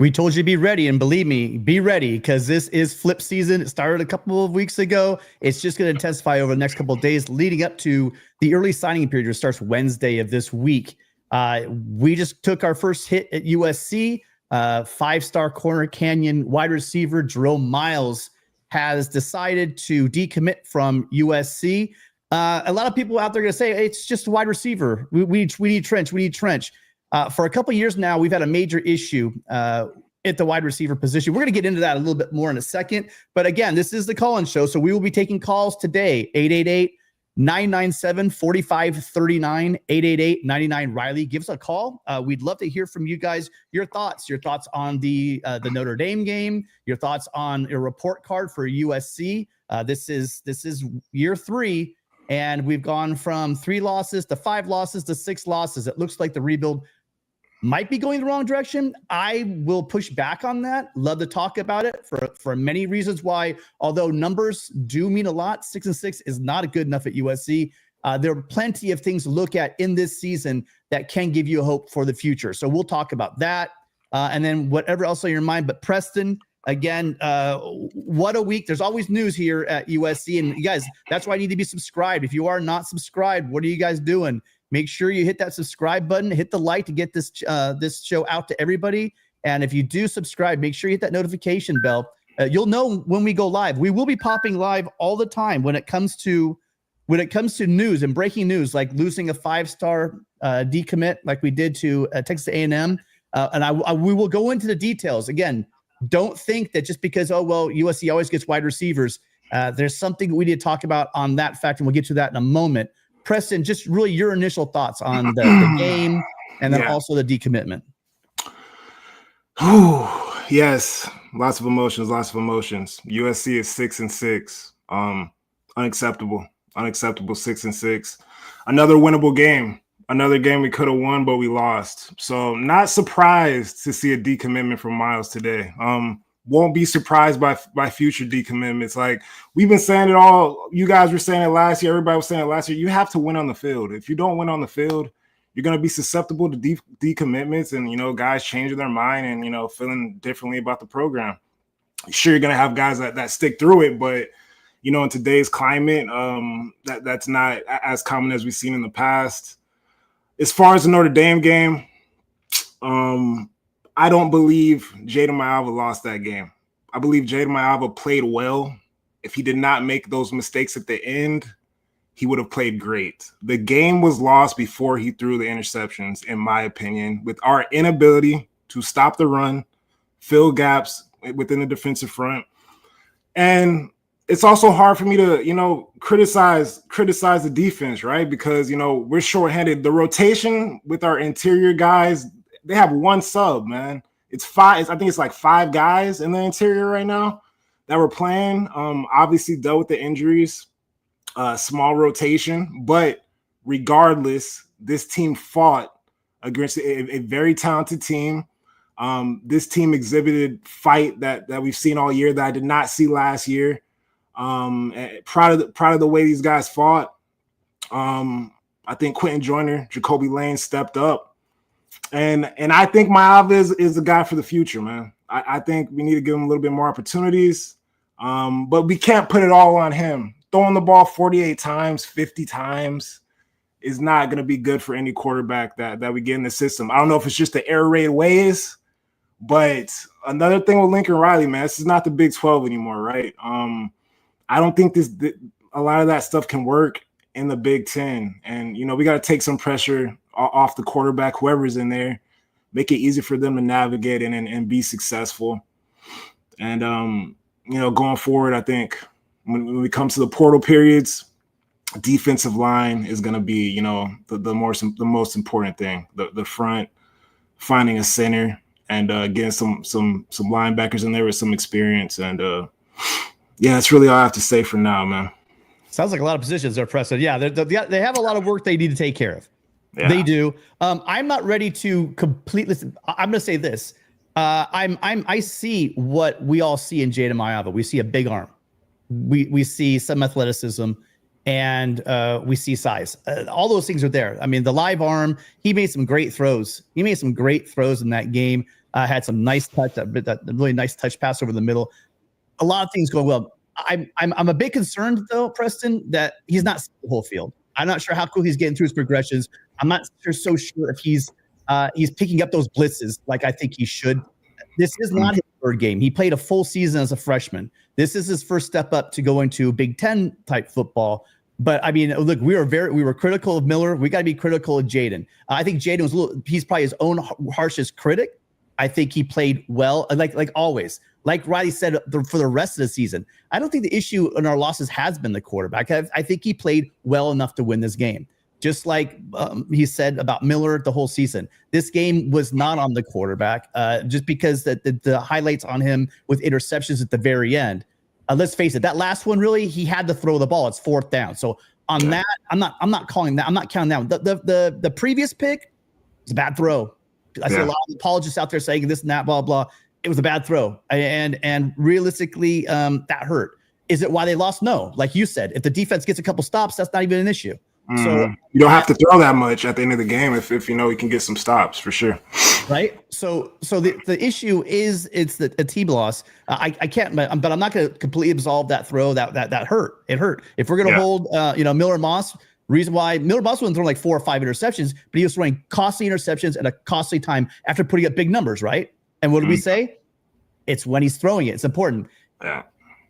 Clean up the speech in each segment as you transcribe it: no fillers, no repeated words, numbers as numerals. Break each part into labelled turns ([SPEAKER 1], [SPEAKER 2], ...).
[SPEAKER 1] We told you to be ready, and believe me, be ready, because this is flip season. It started a couple of weeks ago. It's just going to intensify over the next couple of days leading up to the early signing period, which starts Wednesday of this week. We just took our first hit at USC. 5-star corner canyon wide receiver Jerome Myles has decided to decommit from USC. A lot of people out there are going to say, hey, it's just a wide receiver. We need trench. We need trench. For a couple of years now, we've had a major issue at the wide receiver position. We're going to get into that a little bit more in a second. But again, this is the call-in show, so we will be taking calls today. 888-997-4539, 888-99-RILEY. Give us a call. We'd love to hear from you guys, your thoughts on the Notre Dame game, your thoughts on a report card for USC. This is year 3, and we've gone from 3 losses to 5 losses to 6 losses. It looks like the rebuild might be going the wrong direction. I will push back on that. Love to talk about it for many reasons why, although numbers do mean a lot, 6-6 is not good enough at USC. There are plenty of things to look at in this season that can give you hope for the future. So we'll talk about that. And then whatever else on your mind. But Preston, again, what a week. There's always news here at USC. And you guys, that's why I need to be subscribed. If you are not subscribed, what are you guys doing? Make sure you hit that subscribe button, hit the like to get this show out to everybody. And if you do subscribe, make sure you hit that notification bell. You'll know when we go live. We will be popping live all the time when it comes to news and breaking news, like losing a 5-star decommit like we did to Texas A&M. And we will go into the details. Again, don't think that just because, USC always gets wide receivers. There's something we need to talk about on that fact, and we'll get to that in a moment. Preston, just really your initial thoughts on the game and then also the decommitment.
[SPEAKER 2] Yes, lots of emotions. USC is 6-6. Unacceptable. 6-6. Another winnable game. Another game we could have won, but we lost. So not surprised to see a decommitment from Myles today. Won't be surprised by future decommitments. Like we've been saying it all. You guys were saying it last year. Everybody was saying it last year. You have to win on the field. If you don't win on the field, you're going to be susceptible to decommitments and, guys changing their mind and, feeling differently about the program. Sure, you're going to have guys that stick through it, but, in today's climate, that's not as common as we've seen in the past. As far as the Notre Dame game, I don't believe Jayden Maiava lost that game. I believe Jayden Maiava played well. If he did not make those mistakes at the end, he would have played great. The game was lost before he threw the interceptions, in my opinion, with our inability to stop the run, fill gaps within the defensive front. And it's also hard for me to, criticize the defense, right? Because, we're shorthanded. The rotation with our interior guys, they have one sub, man. It's 5. I think it's like 5 guys in the interior right now that were playing. Obviously dealt with the injuries, small rotation, but regardless, this team fought against a very talented team. This team exhibited fight that we've seen all year that I did not see last year. Proud of the way these guys fought. I think Quentin Joyner, Jacoby Lane stepped up. And I think Maiava is the guy for the future, man. I think we need to give him a little bit more opportunities. But we can't put it all on him. Throwing the ball 48 times, 50 times is not going to be good for any quarterback that we get in the system. I don't know if it's just the air raid ways, but another thing with Lincoln Riley, man, this is not the Big 12 anymore, right? I don't think a lot of that stuff can work in the Big 10. And, we got to take some pressure off the quarterback, whoever's in there, make it easy for them to navigate and be successful. And, going forward, I think when we come to the portal periods, defensive line is going to be, the most important thing. The front, finding a center and getting some linebackers in there with some experience. And, that's really all I have to say for now, man.
[SPEAKER 1] Sounds like a lot of positions there, Preston. Yeah, they have a lot of work they need to take care of.
[SPEAKER 2] Yeah.
[SPEAKER 1] They do. I'm not ready to completely. I'm going to say this. I see what we all see in Jayden Maiava. We see a big arm. We see some athleticism, and we see size. All those things are there. I mean, the live arm. He made some great throws. In that game. Had some nice touch, that really nice touch pass over the middle. A lot of things going well. I'm a bit concerned though, Preston, that he's not seeing the whole field. I'm not sure how cool he's getting through his progressions. I'm not so sure if he's picking up those blitzes like I think he should. This is not his third game. He played a full season as a freshman. This is his first step up to go into Big Ten type football. But I mean, look, we were critical of Miller. We got to be critical of Jayden. I think Jayden was he's probably his own harshest critic. I think he played well, like always. Like Riley said, for the rest of the season, I don't think the issue in our losses has been the quarterback. I think he played well enough to win this game. Just like he said about Miller the whole season. This game was not on the quarterback, just because the highlights on him with interceptions at the very end. Let's face it, that last one, really, he had to throw the ball. It's 4th down. So on that, I'm not calling that. I'm not counting that one. The previous pick was a bad throw. I see a lot of apologists out there saying this and that, blah, blah. It was a bad throw. And realistically, that hurt. Is it why they lost? No. Like you said, if the defense gets a couple stops, that's not even an issue. So
[SPEAKER 2] you don't have to throw that much at the end of the game if you know you can get some stops for sure.
[SPEAKER 1] Right. So the issue is it's a team loss. I can't, but I'm not going to completely absolve that throw. That hurt. It hurt. If we're going to hold, Miller Moss, reason why Miller Moss wasn't throwing like 4 or 5 interceptions, but he was throwing costly interceptions at a costly time after putting up big numbers. Right. And what did we say? It's when he's throwing it. It's important.
[SPEAKER 2] Yeah.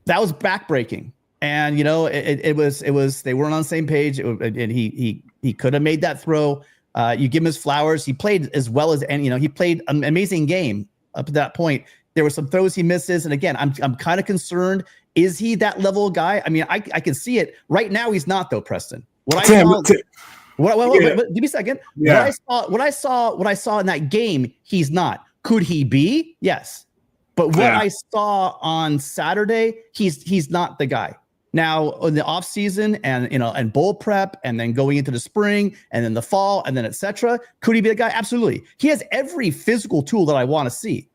[SPEAKER 1] That was backbreaking. And, it was, they weren't on the same page. And he could have made that throw. You give him his flowers. He played as well as any, he played an amazing game up to that point. There were some throws he misses. And again, I'm kind of concerned. Is he that level of guy? I mean, I can see it right now. He's not though, Preston. Give me a second.
[SPEAKER 2] Yeah.
[SPEAKER 1] What I saw in that game, he's not. Could he be? Yes. But what I saw on Saturday, he's not the guy. Now in the off season and bowl prep and then going into the spring and then the fall and then etc. Could he be the guy? Absolutely. He has every physical tool that I want to see.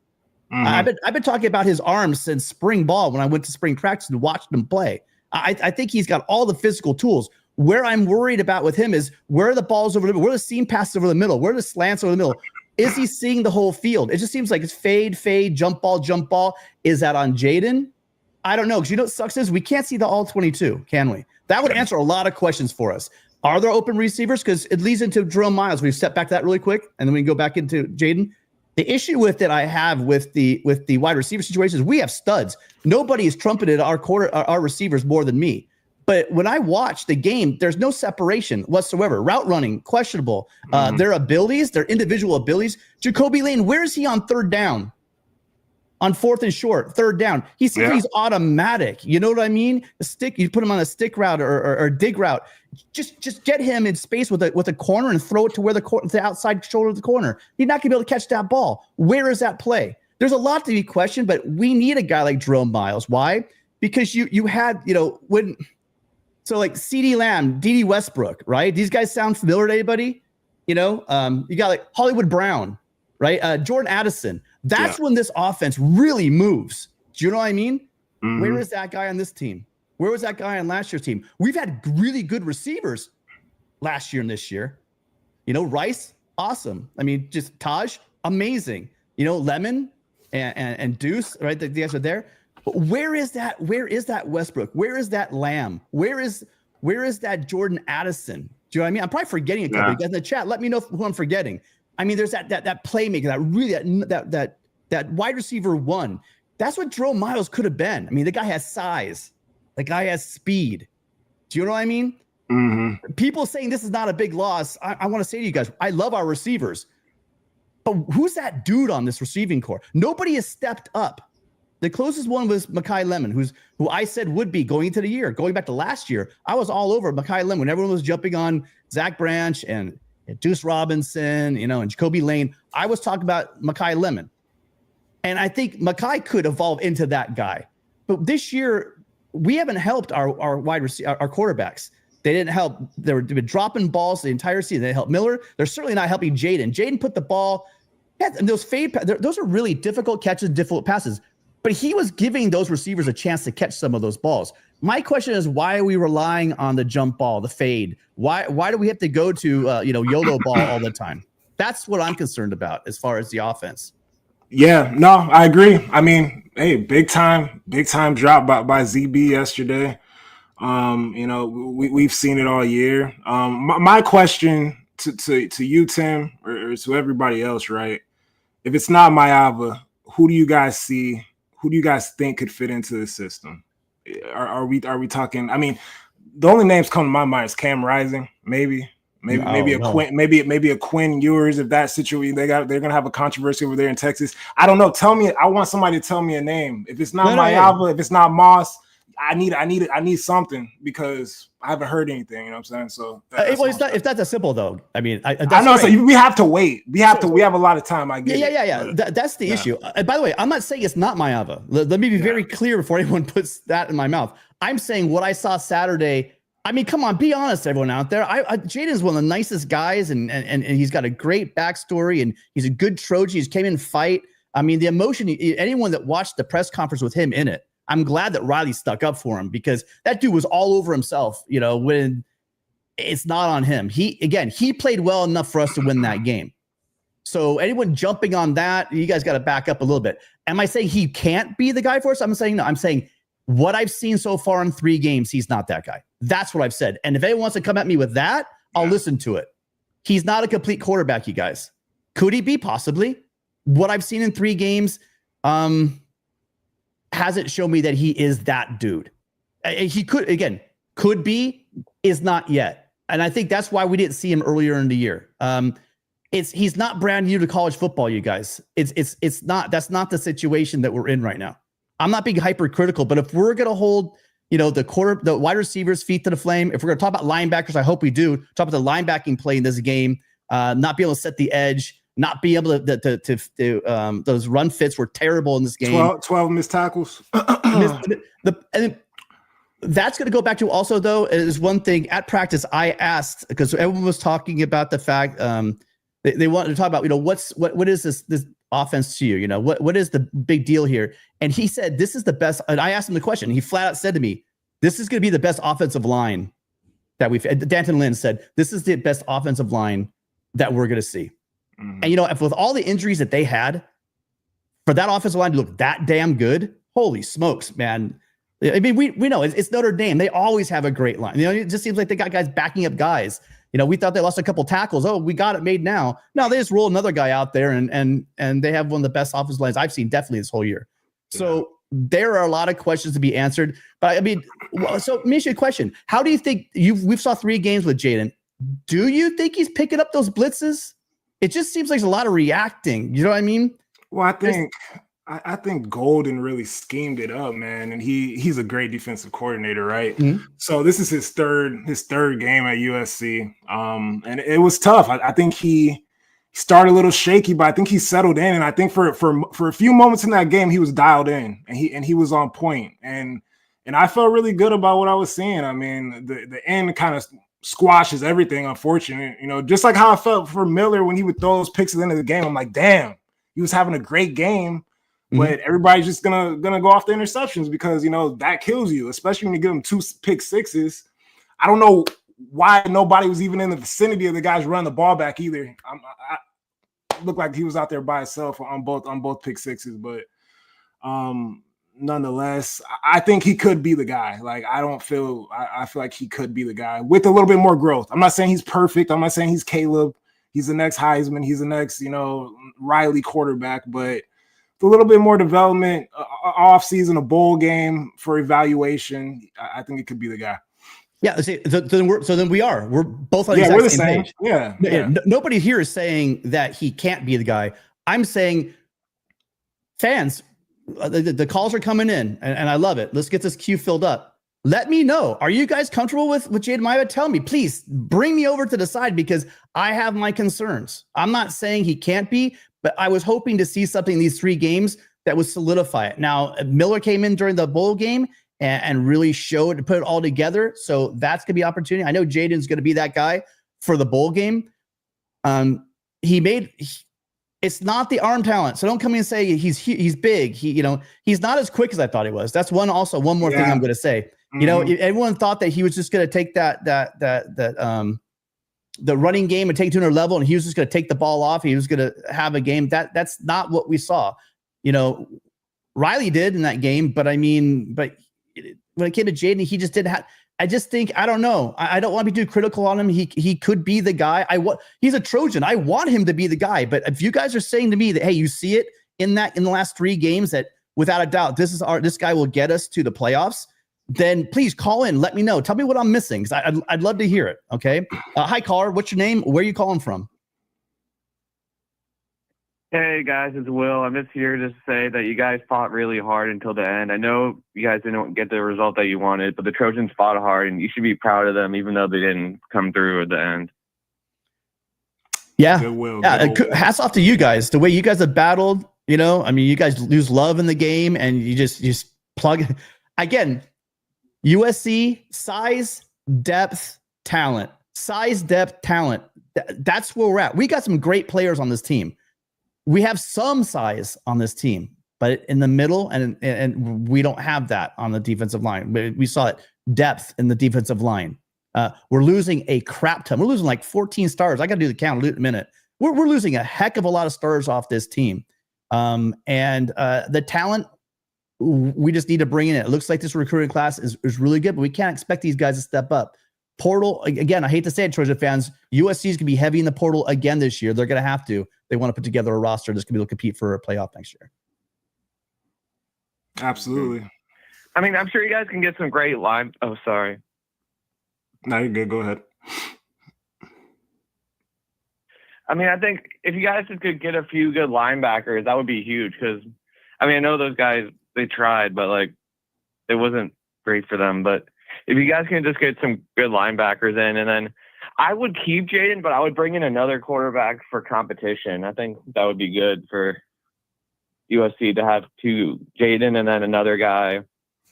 [SPEAKER 1] I've been talking about his arms since spring ball when I went to spring practice and watched him play. I think he's got all the physical tools. Where I'm worried about with him is where are the balls over the middle, where are the seam passes over the middle, where are the slants over the middle? Is he seeing the whole field? It just seems like it's fade, jump ball. Is that on Jayden? I don't know. Because what sucks is we can't see the all 22, can we? That would answer a lot of questions for us. Are there open receivers? Because it leads into Jerome Myles. We step back to that really quick, and then we can go back into Jayden. The issue with it I have with the wide receiver situation is we have studs. Nobody has trumpeted our receivers more than me. But when I watch the game, there's no separation whatsoever. Route running, questionable. Their abilities, their individual abilities. Jacoby Lane, where is he on 3rd down? On 4th and short, 3rd down. He seems he's automatic. You know what I mean? A stick, you put him on a stick route or dig route. Just get him in space with a corner and throw it to where the outside shoulder of the corner. He's not going to be able to catch that ball. Where is that play? There's a lot to be questioned, but we need a guy like Jerome Myles. Why? Because you had, when – so like CeeDee Lamb, D.D. Westbrook, right? These guys sound familiar to anybody? You got like Hollywood Brown, right? Jordan Addison. That's when this offense really moves. Do you know what I mean? Mm-hmm. Where is that guy on this team? Where was that guy on last year's team? We've had really good receivers last year and this year. Rice, awesome. I mean, just Taj, amazing. Lemon and Deuce, right? The guys are there. But where is that? Where is that Westbrook? Where is that Lamb? Where is that Jordan Addison? Do you know what I mean? I'm probably forgetting a couple. You guys in the chat, let me know who I'm forgetting. I mean, there's that playmaker, that wide receiver one. That's what Jerome Myles could have been. I mean, the guy has size. The guy has speed. Do you know what I mean? Mm-hmm. People saying this is not a big loss. I want to say to you guys, I love our receivers. But who's that dude on this receiving core? Nobody has stepped up. The closest one was Mekhi Lemon, who I said would be going into the year, going back to last year. I was all over Mekhi Lemon when everyone was jumping on Zach Branch and Deuce Robinson, and Jacoby Lane. I was talking about Mekhi Lemon. And I think Mekhi could evolve into that guy. But this year, we haven't helped our wide receiver, our quarterbacks. They didn't help. They've been dropping balls the entire season. They helped Miller. They're certainly not helping Jayden. Jayden put the ball, and those those are really difficult catches, difficult passes. But he was giving those receivers a chance to catch some of those balls. My question is, why are we relying on the jump ball, the fade? Why do we have to go to YOLO ball all the time? That's what I'm concerned about as far as the offense.
[SPEAKER 2] Yeah, no, I agree. I mean, hey, big time drop by ZB yesterday. We've seen it all year. My question to you, Tim, or to everybody else, right? If it's not Maiava, who do you guys see? Who do you guys think could fit into the system? Are we talking? I mean, the only names come to my mind is Cam Rising, maybe a Quinn, maybe a Quinn Ewers. If that situation, they're gonna have a controversy over there in Texas. I don't know. Tell me. I want somebody to tell me a name. If it's not Maiava, if it's not Moss, I need something because I haven't heard anything. You know what I'm saying? So
[SPEAKER 1] it's not that simple though. I mean, I
[SPEAKER 2] know. Right. So we have to wait. We have a lot of time. I get
[SPEAKER 1] it. That's the issue. By the way, I'm not saying it's not Maiava. Let me be very clear before anyone puts that in my mouth. I'm saying what I saw Saturday. I mean, come on, be honest, everyone out there. Jayden's one of the nicest guys, and he's got a great backstory, and he's a good Trojan. He's came in fight. I mean, the emotion. Anyone that watched the press conference with him in it, I'm glad that Riley stuck up for him because that dude was all over himself. You know, when it's not on him. He played well enough for us to win that game. So anyone jumping on that, you guys got to back up a little bit. Am I saying he can't be the guy for us? I'm saying no. I'm saying what I've seen so far in 3 games, he's not that guy. That's what I've said. And if anyone wants to come at me with that, I'll listen to it. He's not a complete quarterback, you guys. Could he be? Possibly. What I've seen in 3 games hasn't shown me that he is that dude. He could be, is not yet. And I think that's why we didn't see him earlier in the year. He's not brand new to college football, you guys. It's not. That's not the situation that we're in right now. I'm not being hypercritical, but if we're going to hold, the wide receivers' feet to the flame, if we're going to talk about linebackers, I hope we do talk about the linebacking play in this game, not be able to set the edge, not be able to those run fits were terrible in this game.
[SPEAKER 2] 12 missed tackles.
[SPEAKER 1] And that's going to go back to also, though, is one thing at practice I asked, because everyone was talking about the fact they wanted to talk about, what is this offense to you? What is the big deal here? And he said, this is the best. And I asked him the question. He flat out said to me, this is going to be the best offensive line that we've. Danton Lynn said, this is the best offensive line that we're going to see. Mm-hmm. And if with all the injuries that they had, for that offensive line to look that damn good, holy smokes, man. I mean, we know it's Notre Dame. They always have a great line. It just seems like they got guys backing up guys. We thought they lost a couple tackles. Oh, we got it made now. No, they just roll another guy out there, and they have one of the best offensive lines I've seen definitely this whole year. So there are a lot of questions to be answered. But I mean, so let me ask you a question. How do you think we've saw 3 games with Jayden? Do you think he's picking up those blitzes? It just seems like there's a lot of reacting. You know what I mean?
[SPEAKER 2] Well, I think Golden really schemed it up, man, and he's a great defensive coordinator, right? Mm-hmm. So this is his third game at USC, and it was tough. I think he started a little shaky, but I think he settled in, and I think for a few moments in that game he was dialed in, and he was on point, and I felt really good about what I was seeing. I mean, the end kind of squashes everything, unfortunate, just like how I felt for Miller when he would throw those picks at the end of the game. I'm like, damn, he was having a great game. But everybody's just gonna go off the interceptions because that kills you, especially when you give them 2 pick sixes. I don't know why nobody was even in the vicinity of the guys running the ball back either. I looked like he was out there by himself on both pick sixes, but nonetheless, I think he could be the guy. Like I feel like he could be the guy with a little bit more growth. I'm not saying he's perfect. I'm not saying he's Caleb. He's the next Heisman. He's the next Riley quarterback, but a little bit more development, off season, a bowl game for evaluation. I think it could be the guy.
[SPEAKER 1] Yeah. We're both on the same page.
[SPEAKER 2] Yeah.
[SPEAKER 1] Nobody here is saying that he can't be the guy. I'm saying fans, the calls are coming in and I love it. Let's get this queue filled up. Let me know. Are you guys comfortable with Jayden Maiava? Tell me, please bring me over to the side because I have my concerns. I'm not saying he can't be, but I was hoping to see something in these 3 games that would solidify it. Now, Miller came in during the bowl game and really put it all together. So that's going to be opportunity. I know Jayden's going to be that guy for the bowl game. It's not the arm talent. So don't come in and say he's big. He's not as quick as I thought he was. That's one more thing I'm going to say. Mm-hmm. Everyone thought that he was just going to take that the running game and take it to another level, and he was just going to take the ball off. He was going to have a game that's not what we saw. Riley did in that game, but when it came to Jayden, he just didn't have. I just think, I don't know. I don't want to be too critical on him. He could be the guy. He's a Trojan. I want him to be the guy. But if you guys are saying to me that, hey, you see it in the last 3 games that without a doubt this guy will get us to the playoffs, then please call in. Let me know. Tell me what I'm missing, because I'd love to hear it. Okay. Hi, caller. What's your name? Where are you calling from?
[SPEAKER 3] Hey guys, it's Will. I'm just here to say that you guys fought really hard until the end. I know you guys didn't get the result that you wanted, but the Trojans fought hard, and you should be proud of them, even though they didn't come through at the end.
[SPEAKER 1] Yeah, hats off to you guys. The way you guys have battled, you guys lose love in the game, and you just plug again. USC size, depth, talent. Size, depth, talent. That's where we're at. We got some great players on this team. We have some size on this team, but in the middle, and we don't have that on the defensive line. We saw it, depth in the defensive line. We're losing a crap ton. We're losing like 14 stars. I got to do the count in a minute. We're losing a heck of a lot of stars off this team. And the talent, we just need to bring in it. It looks like this recruiting class is really good, but we can't expect these guys to step up. Portal, again, I hate to say it, Trojan fans, USC is going to be heavy in the portal again this year. They're going to have to. They want to put together a roster that's going to be able to compete for a playoff next year.
[SPEAKER 2] Absolutely.
[SPEAKER 3] I mean, I'm sure you guys can get some great line. Oh, sorry.
[SPEAKER 2] No, you're good. Go ahead.
[SPEAKER 3] I mean, I think if you guys could get a few good linebackers, that would be huge. Because, I know those guys, they tried, but, it wasn't great for them. But if you guys can just get some good linebackers in, and then I would keep Jayden, but I would bring in another quarterback for competition. I think that would be good for USC to have 2 Jayden and then another guy.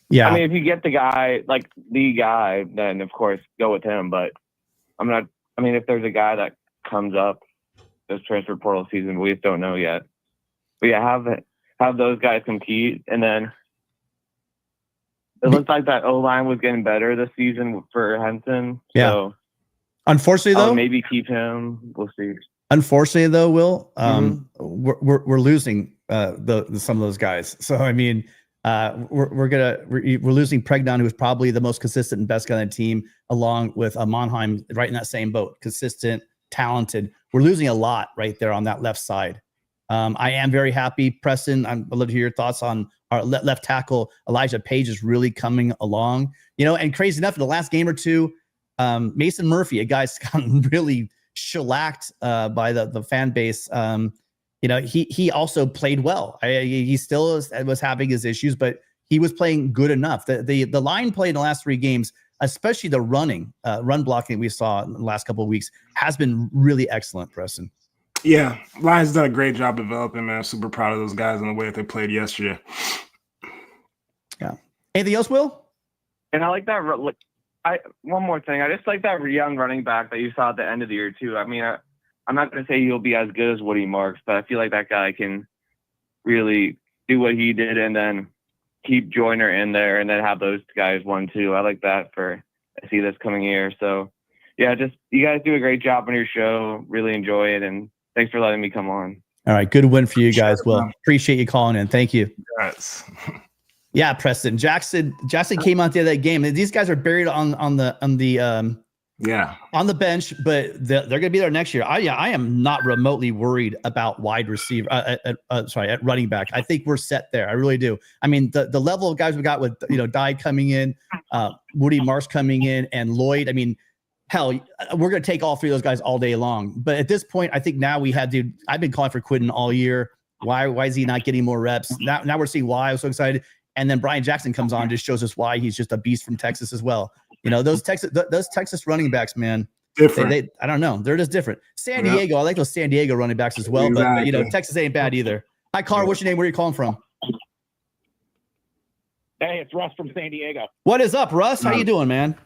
[SPEAKER 3] Yeah. If you get the guy, the guy, then of course go with him. But if there's a guy that comes up this transfer portal season, we just don't know yet. But yeah, have those guys compete, and then it looked like that O-line was getting better this season for Henson.
[SPEAKER 1] Yeah.
[SPEAKER 3] So
[SPEAKER 1] unfortunately, though,
[SPEAKER 3] maybe keep him. We'll see.
[SPEAKER 1] Unfortunately, though, Will, we're losing some of those guys. So we're losing Pregnon, who was probably the most consistent and best guy on the team, along with Monheim, right in that same boat. Consistent, talented. We're losing a lot right there on that left side. I am very happy, Preston. I'd love to hear your thoughts on our left tackle. Elijah Page is really coming along. And crazy enough, in the last game or two, Mason Murphy, a guy's gotten really shellacked by the fan base. He also played well. He still was having his issues, but he was playing good enough. The line play in the last 3 games, especially the run blocking we saw in the last couple of weeks, has been really excellent, Preston.
[SPEAKER 2] Yeah, Lions done a great job developing, man. I'm super proud of those guys and the way that they played yesterday.
[SPEAKER 1] Yeah. Anything else, Will?
[SPEAKER 3] And I like that. One more thing. I just like that young running back that you saw at the end of the year, too. I'm not going to say he'll be as good as Woody Marks, but I feel like that guy can really do what he did and then keep Joyner in there and then have those guys 1-2. I like that I see this coming year. So, yeah, just you guys do a great job on your show. Really enjoy it, and thanks for letting me come on.
[SPEAKER 1] All right, good win for you guys. Will, appreciate you calling in. Thank you.
[SPEAKER 2] Yes.
[SPEAKER 1] Yeah, Preston. Jackson came out there that game. These guys are buried on the bench, but they're going to be there next year. I am not remotely worried about wide receiver. At running back. I think we're set there. I really do. The level of guys we got with Dye coming in, Woody Marks coming in, and Lloyd. Hell, we're going to take all 3 of those guys all day long. But at this point, I think now we had to. I've been calling for Quinton all year. Why is he not getting more reps? Now we're seeing why. I was so excited. And then Brian Jackson comes on, just shows us why he's just a beast from Texas as well. Those Texas running backs, man. Different. I don't know. They're just different. San Diego, I like those San Diego running backs as well. Exactly. But Texas ain't bad either. Hi, caller. What's your name? Where are you calling from?
[SPEAKER 4] Hey, it's Russ from San Diego.
[SPEAKER 1] What is up, Russ? How you doing, man?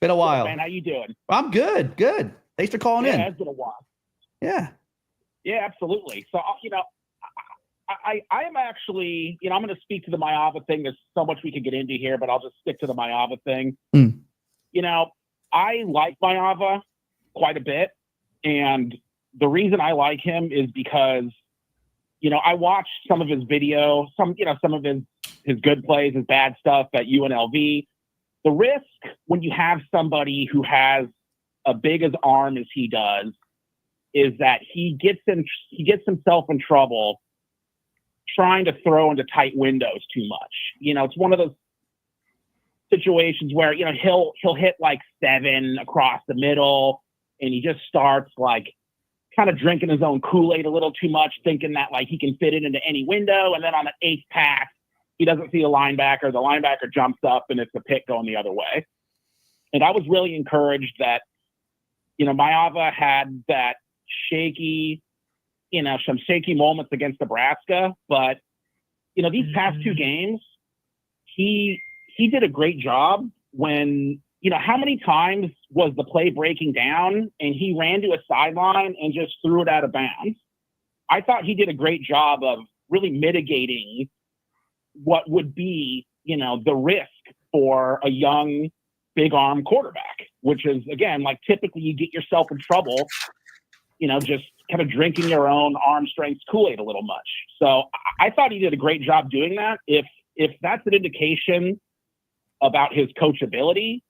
[SPEAKER 1] Been a while.
[SPEAKER 4] Man, how you doing?
[SPEAKER 1] I'm good. Good. Thanks for calling in.
[SPEAKER 4] Yeah, it's been a while.
[SPEAKER 1] Yeah.
[SPEAKER 4] Yeah, absolutely. So, I am actually, I'm going to speak to the Maiava thing. There's so much we could get into here, but I'll just stick to the Maiava thing. I like Maiava. quite a bit. And the reason I like him is because, I watched some of his video, some of his good plays, his bad stuff at UNLV. The risk when you have somebody who has a big as arm as he does is that he gets himself in trouble trying to throw into tight windows too much. It's one of those situations where, he'll hit like 7 across the middle and he just starts like kind of drinking his own Kool-Aid a little too much, thinking that like he can fit it into any window. And then on the 8th pass, he doesn't see a linebacker. The linebacker jumps up and it's a pick going the other way. And I was really encouraged that, Maiava had that shaky, some shaky moments against Nebraska, but these past 2 games, he did a great job when, how many times was the play breaking down and he ran to a sideline and just threw it out of bounds? I thought he did a great job of really mitigating what would be, the risk for a young, big arm quarterback, which is, again, like typically you get yourself in trouble, just kind of drinking your own arm strength Kool-Aid a little much. So I thought he did a great job doing that. If that's an indication about his coachability,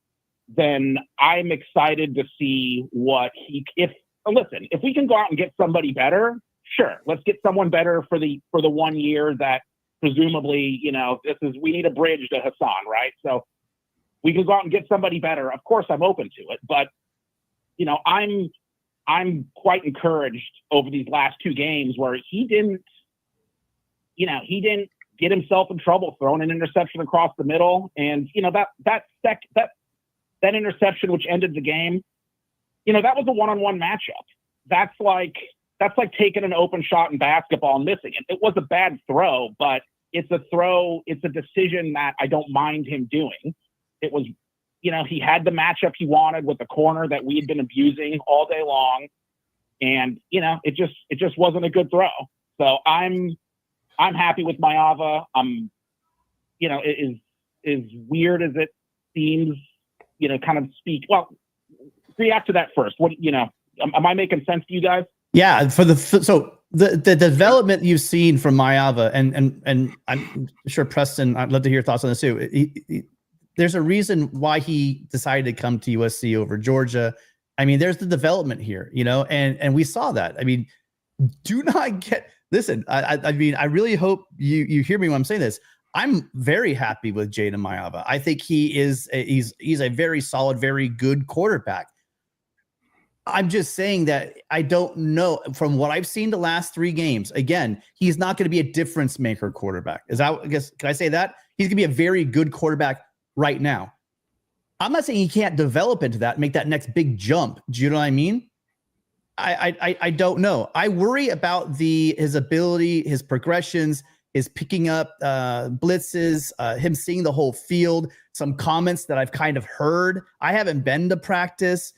[SPEAKER 4] then I'm excited to see what if we can go out and get somebody better, sure, let's get someone better for the 1 year that presumably, we need a bridge to Hassan, right? So we can go out and get somebody better. Of course, I'm open to it, but I'm quite encouraged over these last 2 games where he didn't get himself in trouble throwing an interception across the middle. And, that interception, which ended the game, that was a one-on-one matchup. That's like taking an open shot in basketball and missing it. It was a bad throw, but it's a decision that I don't mind him doing. It was, he had the matchup he wanted with the corner that we had been abusing all day long. And, it just wasn't a good throw. So I'm happy with Maiava. As weird as it seems, kind of react to that first. Am I making sense to you guys?
[SPEAKER 1] Yeah. The development you've seen from Maiava, and I'm sure Preston, I'd love to hear your thoughts on this too. There's a reason why he decided to come to USC over Georgia. I mean, there's the development here, and we saw that. I mean, listen, I really hope you hear me when I'm saying this. I'm very happy with Jayden Maiava. I think he's a very solid, very good quarterback. I'm just saying that I don't know from what I've seen the last 3 games. Again, he's not going to be a difference maker quarterback. Can I say that? He's going to be a very good quarterback right now. I'm not saying he can't develop into that, make that next big jump. Do you know what I mean? I don't know. I worry about his ability, his progressions, his picking up blitzes, him seeing the whole field, some comments that I've kind of heard. I haven't been to practice.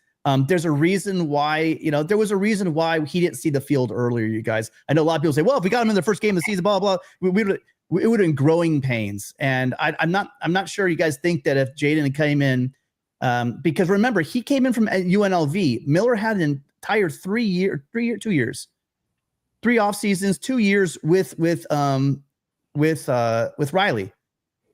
[SPEAKER 1] There's a reason why, there was a reason why he didn't see the field earlier, you guys. I know a lot of people say, well, if we got him in the first game of the season, blah, blah, blah, it would have been growing pains. And I'm not sure you guys think that if Jayden came in, because remember, he came in from UNLV. Miller had an entire 2 years, 3 off seasons, 2 years with Riley.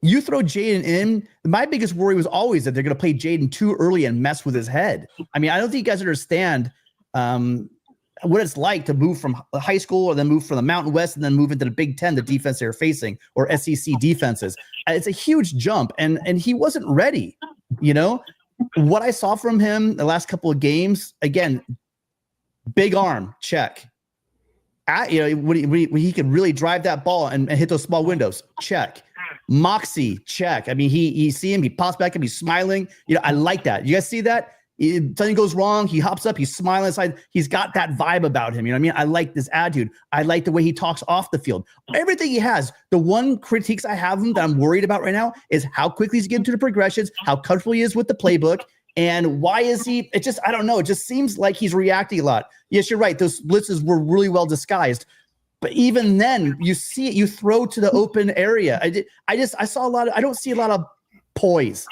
[SPEAKER 1] You throw Jayden in, my biggest worry was always that they're going to play Jayden too early and mess with his head. I mean, I don't think you guys understand what it's like to move from high school or then move from the Mountain West and then move into the Big Ten, the defense they're facing, or SEC defenses. It's a huge jump, and he wasn't ready. What I saw from him the last couple of games, again, big arm, check. When he could really drive that ball and hit those small windows, check. Moxie, check. I mean, he see him, he pops back and he's smiling. I like that. You guys see that? Something goes wrong, he hops up, he's smiling inside. He's got that vibe about him. You know what I mean? I like this attitude. I like the way he talks off the field. Everything he has. The one critiques I have him that I'm worried about right now is how quickly he's getting to the progressions, how comfortable he is with the playbook, and why is he? It just, I don't know. It just seems like he's reacting a lot. Yes, you're right. Those blitzes were really well disguised. But even then, you see it, you throw to the open area. I saw a lot of, I don't see a lot of poise.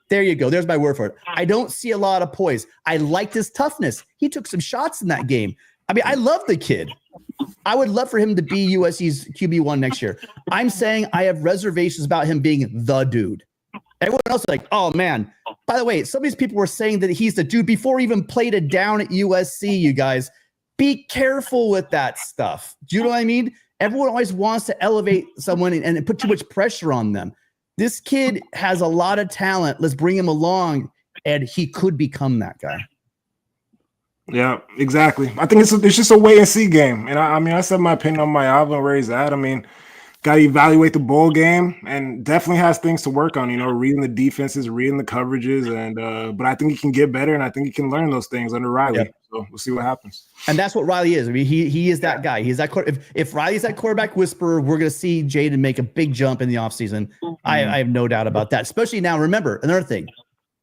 [SPEAKER 1] There you go. There's my word for it. I don't see a lot of poise. I liked his toughness. He took some shots in that game. I mean, I love the kid. I would love for him to be USC's QB1 next year. I'm saying I have reservations about him being the dude. Everyone else is like, oh, man. By the way, some of these people were saying that he's the dude before he even played it down at USC, you guys. Be careful with that stuff. Do you know what I mean? Everyone always wants to elevate someone and put too much pressure on them. This kid has a lot of talent. Let's bring him along, and he could become that guy.
[SPEAKER 2] Yeah, exactly. I think it's just a wait and see game. And I mean, I said my opinion on Maiava and where he's at. I mean, got to evaluate the bowl game, and definitely has things to work on. Reading the defenses, reading the coverages, and but I think he can get better, and I think he can learn those things under Riley. Yep. So we'll see what happens.
[SPEAKER 1] And that's what Riley is. I mean, he is that guy. He's that. If Riley's that quarterback whisperer, we're going to see Jayden make a big jump in the offseason. I have no doubt about that. Especially now. Remember another thing: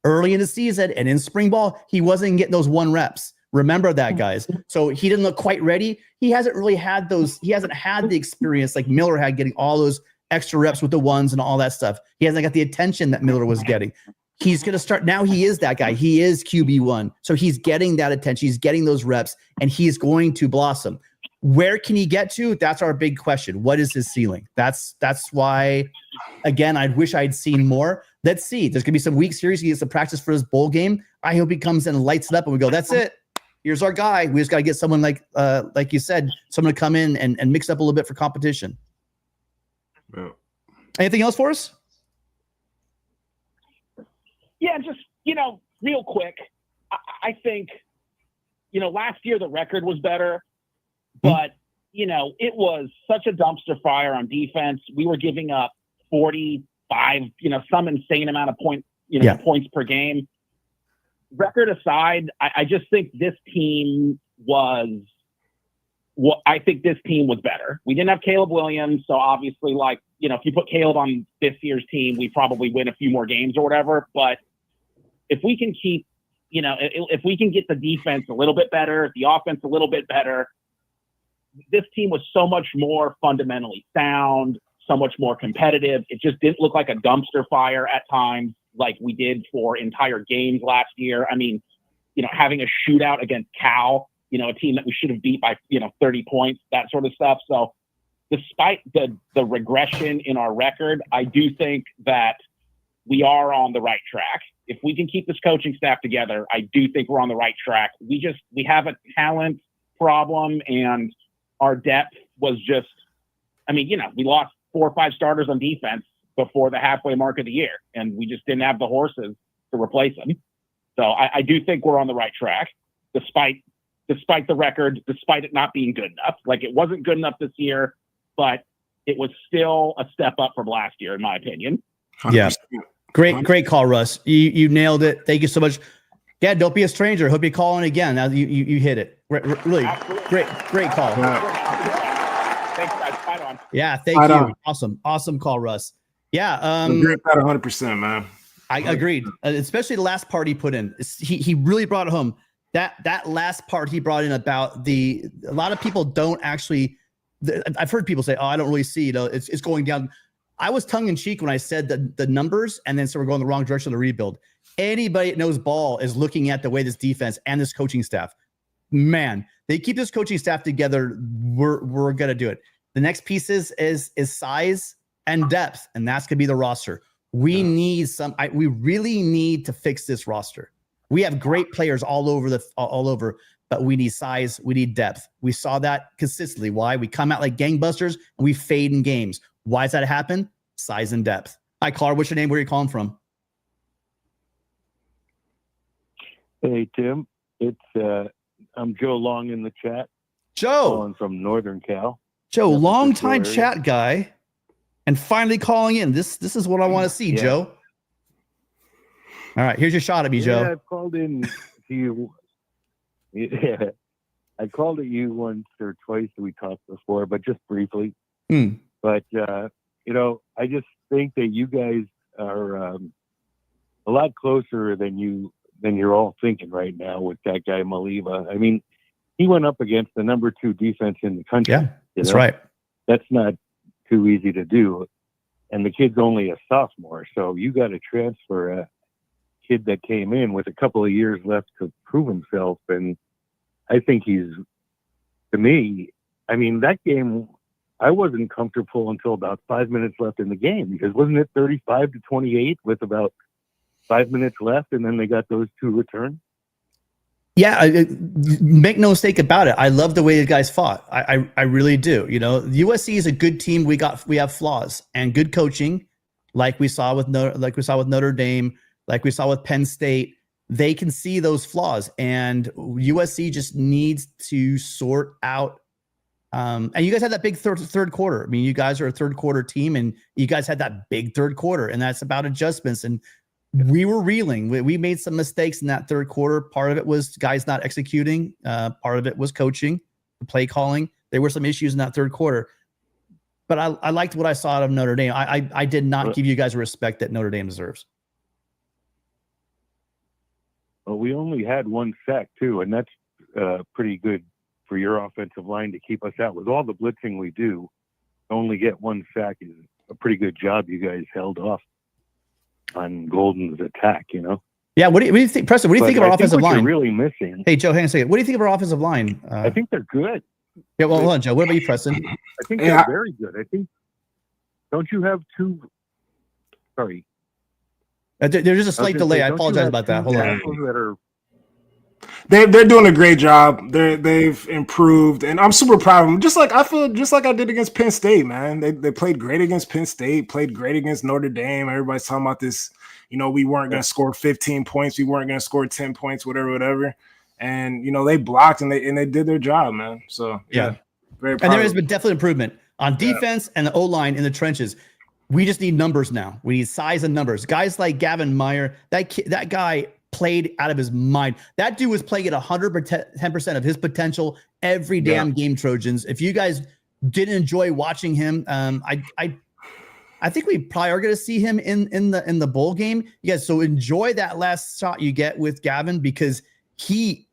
[SPEAKER 1] early in the season and in spring ball, he wasn't getting those 1 reps. Remember that, guys. So he didn't look quite ready. He hasn't really had those. He hasn't had the experience like Miller had, getting all those extra reps with the ones and all that stuff. He hasn't got the attention that Miller was getting. He's going to start now. He is that guy. He is QB1. So he's getting that attention. He's getting those reps, and he's going to blossom. Where can he get to? That's our big question. What is his ceiling? That's why, again, I wish I'd seen more. Let's see. There's going to be some weak series. He gets to practice for his bowl game. I hope he comes in and lights it up, and we go, that's it. Here's our guy. We just got to get someone like you said, someone to come in and mix up a little bit for competition.
[SPEAKER 2] Yeah.
[SPEAKER 1] Anything else for us?
[SPEAKER 4] Yeah, just, real quick. I think, last year the record was better, but, it was such a dumpster fire on defense. We were giving up 45, some insane amount of points per game. Record aside, I just think this team was better. We didn't have Caleb Williams, so obviously, if you put Caleb on this year's team, we probably win a few more games or whatever. But if we can keep, if we can get the defense a little bit better, the offense a little bit better, this team was so much more fundamentally sound, so much more competitive. It just didn't look like a dumpster fire at times, like we did for entire games last year. I mean, having a shootout against Cal, a team that we should have beat by, 30 points, that sort of stuff. So despite the regression in our record, I do think that we are on the right track. If we can keep this coaching staff together, I do think we're on the right track. We have a talent problem, and our depth was just, we lost 4 or 5 starters on defense before the halfway mark of the year, and we just didn't have the horses to replace them. So I do think we're on the right track, despite the record, despite it not being good enough. Like, it wasn't good enough this year, but it was still a step up from last year, in my opinion.
[SPEAKER 2] 100%.
[SPEAKER 1] Yeah. Great call, Russ. You nailed it. Thank you so much. Yeah, don't be a stranger. Hope you call in again. Now you hit it. Really great call.
[SPEAKER 4] Thanks, guys. Fight on.
[SPEAKER 1] Yeah, thank you. Awesome call, Russ. Yeah,
[SPEAKER 2] agree with that 100%, man.
[SPEAKER 1] I agreed, especially the last part he put in. He really brought it home. That last part he brought in about a lot of people don't actually. I've heard people say, "Oh, I don't really see. It's going down." I was tongue in cheek when I said the numbers, and then so we're going the wrong direction of the rebuild. Anybody that knows ball is looking at the way this defense and this coaching staff. Man, they keep this coaching staff together. We're gonna do it. The next piece is size and depth, and that's gonna be the roster. We need we really need to fix this roster. We have great players all over, but we need size. We need depth. We saw that consistently. Why? We come out like gangbusters and we fade in games. Why does that happen? Size and depth. Hi, Clark. What's your name? Where are you calling from?
[SPEAKER 5] Hey, Tim. I'm Joe Long in the chat.
[SPEAKER 1] Joe.
[SPEAKER 5] Calling from Northern Cal.
[SPEAKER 1] Joe, long-time chat guy, and finally calling in. This is what I want to see, Joe. All right, here's your shot at me, Joe.
[SPEAKER 5] I've called in to you. Yeah, I called at you once or twice. We talked before, but just briefly. But I just think that you guys are a lot closer than you're all thinking right now with that guy Maiava. I mean, he went up against the number 2 defense in the country.
[SPEAKER 1] Yeah, that's right.
[SPEAKER 5] That's not too easy to do. And the kid's only a sophomore, so you got to transfer kid that came in with a couple of years left to prove himself. And I think to me, I mean, that game, I wasn't comfortable until about 5 minutes left in the game, because wasn't it 35-28 with about 5 minutes left, and then they got those two returns?
[SPEAKER 1] Yeah, make no mistake about it. I love the way the guys fought. I really do. You know, USC is a good team. We have flaws and good coaching, like we saw with Notre Dame, like we saw with Penn State. They can see those flaws, and USC just needs to sort out. And you guys had that big third quarter. I mean, you guys are a third quarter team, and you guys had that big third quarter, and that's about adjustments. And we were reeling. We made some mistakes in that third quarter. Part of it was guys not executing. Part of it was coaching, play calling. There were some issues in that third quarter. But I liked what I saw out of Notre Dame. I did not give you guys respect that Notre Dame deserves.
[SPEAKER 5] Well, we only had one sack too, and that's pretty good for your offensive line to keep us out. With all the blitzing we do, only get one sack is a pretty good job. You guys held off on Golden's attack, you know?
[SPEAKER 1] Yeah, what do you think, Preston? What do you think of our offensive line?
[SPEAKER 5] You're really missing.
[SPEAKER 1] Hey, Joe, hang on a second. What do you think of our offensive line?
[SPEAKER 5] I think they're good.
[SPEAKER 1] Yeah, well, hold on, Joe. What about you, Preston?
[SPEAKER 5] I think they're very good. I think. Don't you have two? Sorry.
[SPEAKER 1] There's a slight delay. I apologize about that. Hold on.
[SPEAKER 2] They're doing a great job. They've improved, and I'm super proud of them. I feel like I did against Penn State, man. They played great against Penn State, played great against Notre Dame. Everybody's talking about this. You know, we weren't going to score 15 points. We weren't going to score 10 points, whatever. And you know, they blocked and they did their job, man. So yeah, very proud.
[SPEAKER 1] And there has been definitely improvement on defense and the O-line in the trenches. We just need numbers now. We need size and numbers. Guys like Jayden Maiava, that guy played out of his mind. That dude was playing at 110% of his potential every damn game, Trojans. If you guys didn't enjoy watching him, I think we probably are going to see him in the bowl game. You guys, so enjoy that last shot you get with Gavin, because he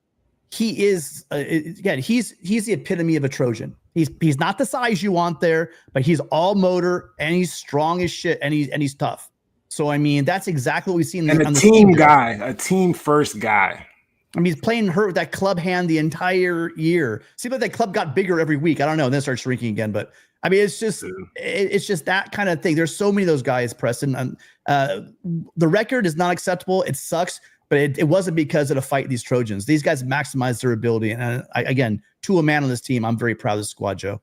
[SPEAKER 1] is again, he's the epitome of a Trojan. He's not the size you want there, but he's all motor and he's strong as shit and he's tough. So I mean, that's exactly what we've seen.
[SPEAKER 2] And a team guy, a team first guy.
[SPEAKER 1] I mean, he's playing hurt with that club hand the entire year. Seems like that club got bigger every week. I don't know. And then starts shrinking again. But I mean, it's just that kind of thing. There's so many of those guys, Preston. The record is not acceptable. It sucks, but it wasn't because of the fight these Trojans. These guys maximized their ability. And again, to a man on this team, I'm very proud of this squad, Joe.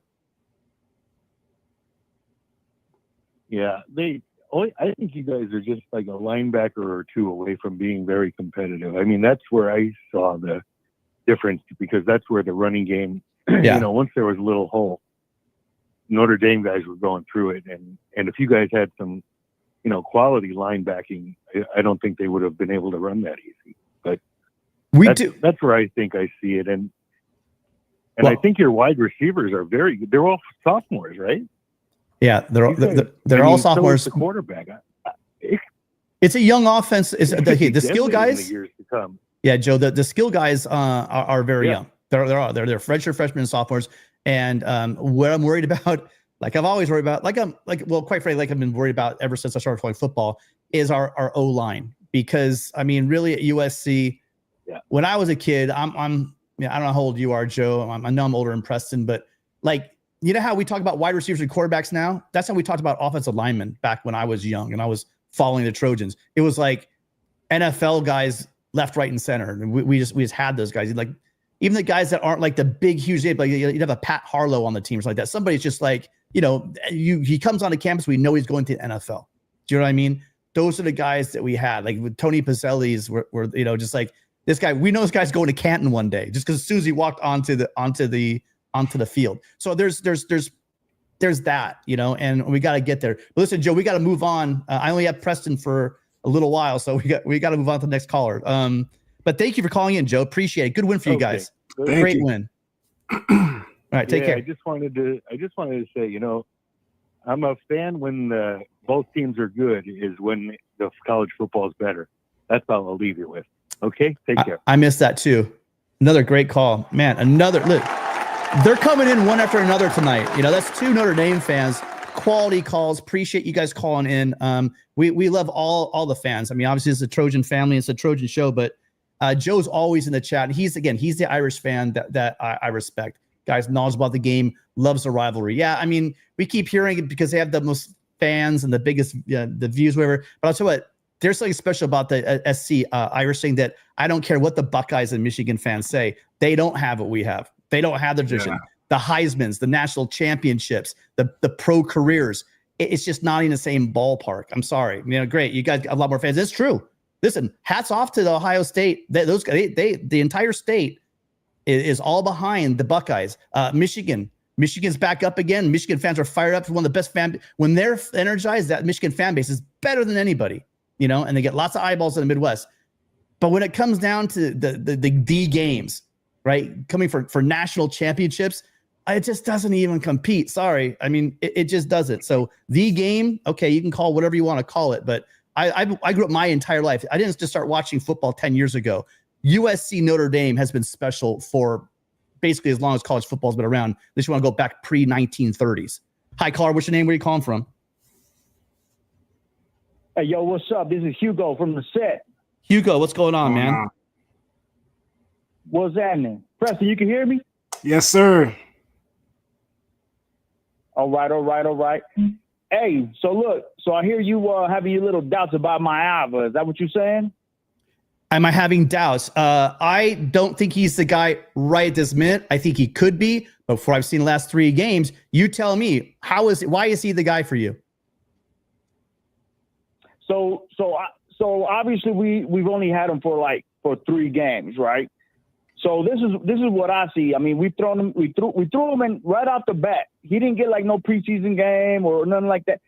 [SPEAKER 5] Yeah, I think you guys are just like a linebacker or two away from being very competitive. I mean, that's where I saw the difference, because that's where the running game, you know, once there was a little hole, Notre Dame guys were going through it. And if you guys had some, you know, quality linebacking, I don't think they would have been able to run that easy. But that's where I think I see it. And I think your wide receivers are very good. They're all sophomores, right?
[SPEAKER 1] Yeah, they're all sophomores.
[SPEAKER 5] So the quarterback.
[SPEAKER 1] It's a young offense. The skill guys.
[SPEAKER 5] In the years to come.
[SPEAKER 1] Yeah, Joe. The skill guys are very young. They're freshmen and sophomores. And what I'm worried about, like I've always worried about, quite frankly, like I've been worried about ever since I started playing football, is our O line. Because I mean, really at USC, when I was a kid, I don't know how old you are, Joe. I know I'm older than Preston, but like. You know how we talk about wide receivers and quarterbacks now? That's how we talked about offensive linemen back when I was young and I was following the Trojans. It was like NFL guys left, right, and center. And we just had those guys. Like even the guys that aren't like the big, huge, like you'd have a Pat Harlow on the team or something like that. Somebody's just like, you know, he comes onto campus, we know he's going to the NFL. Do you know what I mean? Those are the guys that we had. Like with Tony Pizzelli's were you know, just like this guy. We know this guy's going to Canton one day just because as soon as he walked onto the field. So there's that, you know, and we got to get there. But listen, Joe, we got to move on. I only have Preston for a little while, so we got to move on to the next caller. But thank you for calling in, Joe. Appreciate it. Good win for you guys. Great win. All right, take care.
[SPEAKER 5] I just wanted to say, you know, I'm a fan when both teams are good is when the college football is better. That's all I'll leave you with. Okay, take care.
[SPEAKER 1] I missed that too. Another great call, man. Look. They're coming in one after another tonight. You know, that's two Notre Dame fans quality calls. Appreciate you guys calling in. We love all the fans. I mean, obviously it's a Trojan family, it's a Trojan show, but Joe's always in the chat. He's the Irish fan that I respect. Guys knows about the game, loves the rivalry. Yeah, I mean, we keep hearing it because they have the most fans and the biggest the views, whatever. But I'll tell you what, there's something special about the SC Irish thing that I don't care what the Buckeyes and Michigan fans say. They don't have what we have. They don't have the tradition. Yeah. The Heismans, the national championships, the pro careers. It's just not in the same ballpark. I'm sorry. Great. You guys got a lot more fans. It's true. Listen, hats off to the Ohio State. The entire state is all behind the Buckeyes. Michigan's back up again. Michigan fans are fired up. It's one of the best fan. When they're energized, that Michigan fan base is better than anybody, and they get lots of eyeballs in the Midwest. But when it comes down to the games, right, coming for national championships, it just doesn't even compete. Sorry. I mean, it just doesn't. So the game, okay, you can call whatever you want to call it. But I grew up my entire life. I didn't just start watching football 10 years ago. USC Notre Dame has been special for basically as long as college football has been around. Unless you want to go back pre-1930s. Hi, caller. What's your name? Where are you calling from?
[SPEAKER 6] Hey, yo, what's up? This is Hugo from the set.
[SPEAKER 1] Hugo, what's going on, man?
[SPEAKER 6] What's happening? Preston, you can hear me?
[SPEAKER 2] Yes, sir.
[SPEAKER 6] All right. Hey, so look, I hear you having your little doubts about Maiava. Is that what you're saying?
[SPEAKER 1] Am I having doubts? I don't think he's the guy right this minute. I think he could be, but before I've seen the last 3 games, you tell me, why is he the guy for you?
[SPEAKER 6] So obviously we've only had him for 3 games, right? So this is what I see. I mean, we threw him in right off the bat. He didn't get no preseason game or nothing like that.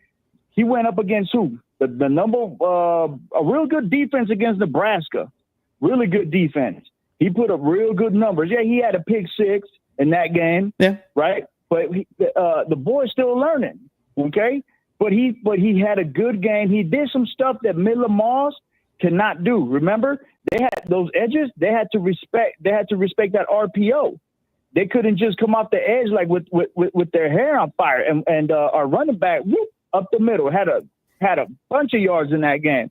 [SPEAKER 6] He went up against who? The number a real good defense against Nebraska. Really good defense. He put up real good numbers. Yeah, he had a pick 6 in that game. Yeah. Right. But the boy's still learning. Okay. But he had a good game. He did some stuff that Miller Moss cannot do. Remember, they had those edges. They had to respect that RPO. They couldn't just come off the edge with their hair on fire. And our running back up the middle had a bunch of yards in that game.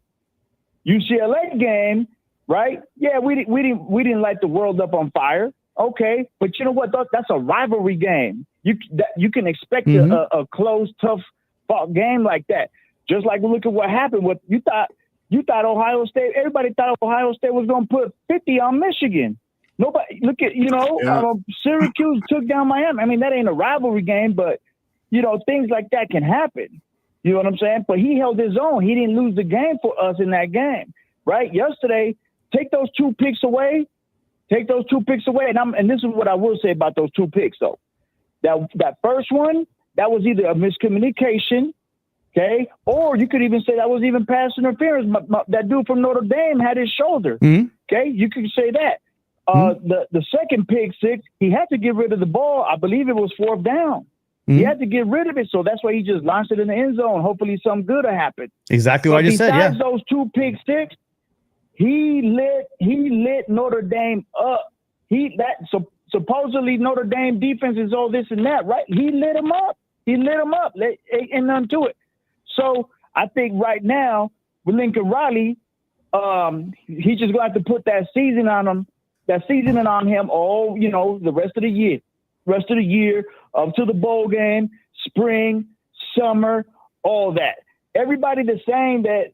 [SPEAKER 6] UCLA game, right? Yeah, we didn't light the world up on fire. Okay, but you know what? That's a rivalry game. You can expect a close, tough fought game like that. Just like look at what happened with you thought Ohio State. Everybody thought Ohio State was going to put 50 on Michigan. Nobody look at Syracuse took down Miami. I mean, that ain't a rivalry game, but things like that can happen. You know what I'm saying? But he held his own. He didn't lose the game for us in that game, right? Yesterday, take those 2 picks away. And this is what I will say about those 2 picks, though. That first one, that was either a miscommunication, okay, or you could even say that was even pass interference. That dude from Notre Dame had his shoulder, okay? You could say that. The second pick 6, he had to get rid of the ball. I believe it was 4th down. He had to get rid of it, so that's why he just launched it in the end zone. Hopefully something good will happen.
[SPEAKER 1] Exactly what I just said, yeah.
[SPEAKER 6] Besides those 2 pick 6, he lit Notre Dame up. Supposedly Notre Dame defense is all this and that, right? He lit them up. Ain't nothing to it. So I think right now with Lincoln Riley, he's just going to have to put that seasoning on him all, the rest of the year up to the bowl game, spring, summer, all that. Everybody that's saying that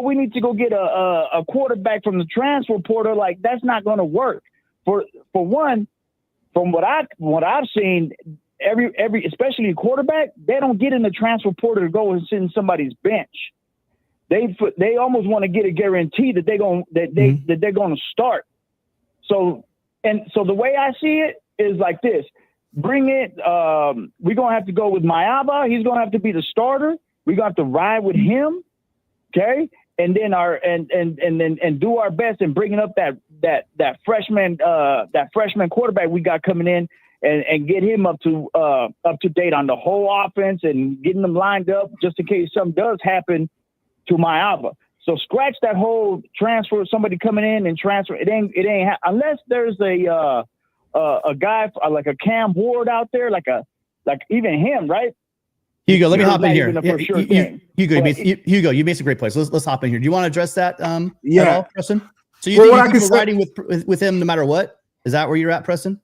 [SPEAKER 6] we need to go get a quarterback from the transfer portal, that's not going to work. For one, from what I've seen, every especially a quarterback, they don't get in the transfer portal to go and sit in somebody's bench. They almost want to get a guarantee that they're going to start. So the way I see it is like this: bring it. We're gonna have to go with Maiava. He's gonna have to be the starter. We're gonna have to ride with him, okay? And then and do our best in bringing up that freshman quarterback we got coming in and get him up to date on the whole offense and getting them lined up just in case something does happen to Maiava. So scratch that whole transfer, somebody coming in and transfer. It ain't unless there's a guy like a Cam Ward out there, like even him, right?
[SPEAKER 1] Hugo, let me hop in here.
[SPEAKER 6] Hugo,
[SPEAKER 1] you made some great points. Let's hop in here. Do you want to address that?
[SPEAKER 2] Yeah,
[SPEAKER 1] at all, Preston. So you think you're riding with him no matter what? Is that where you're at, Preston?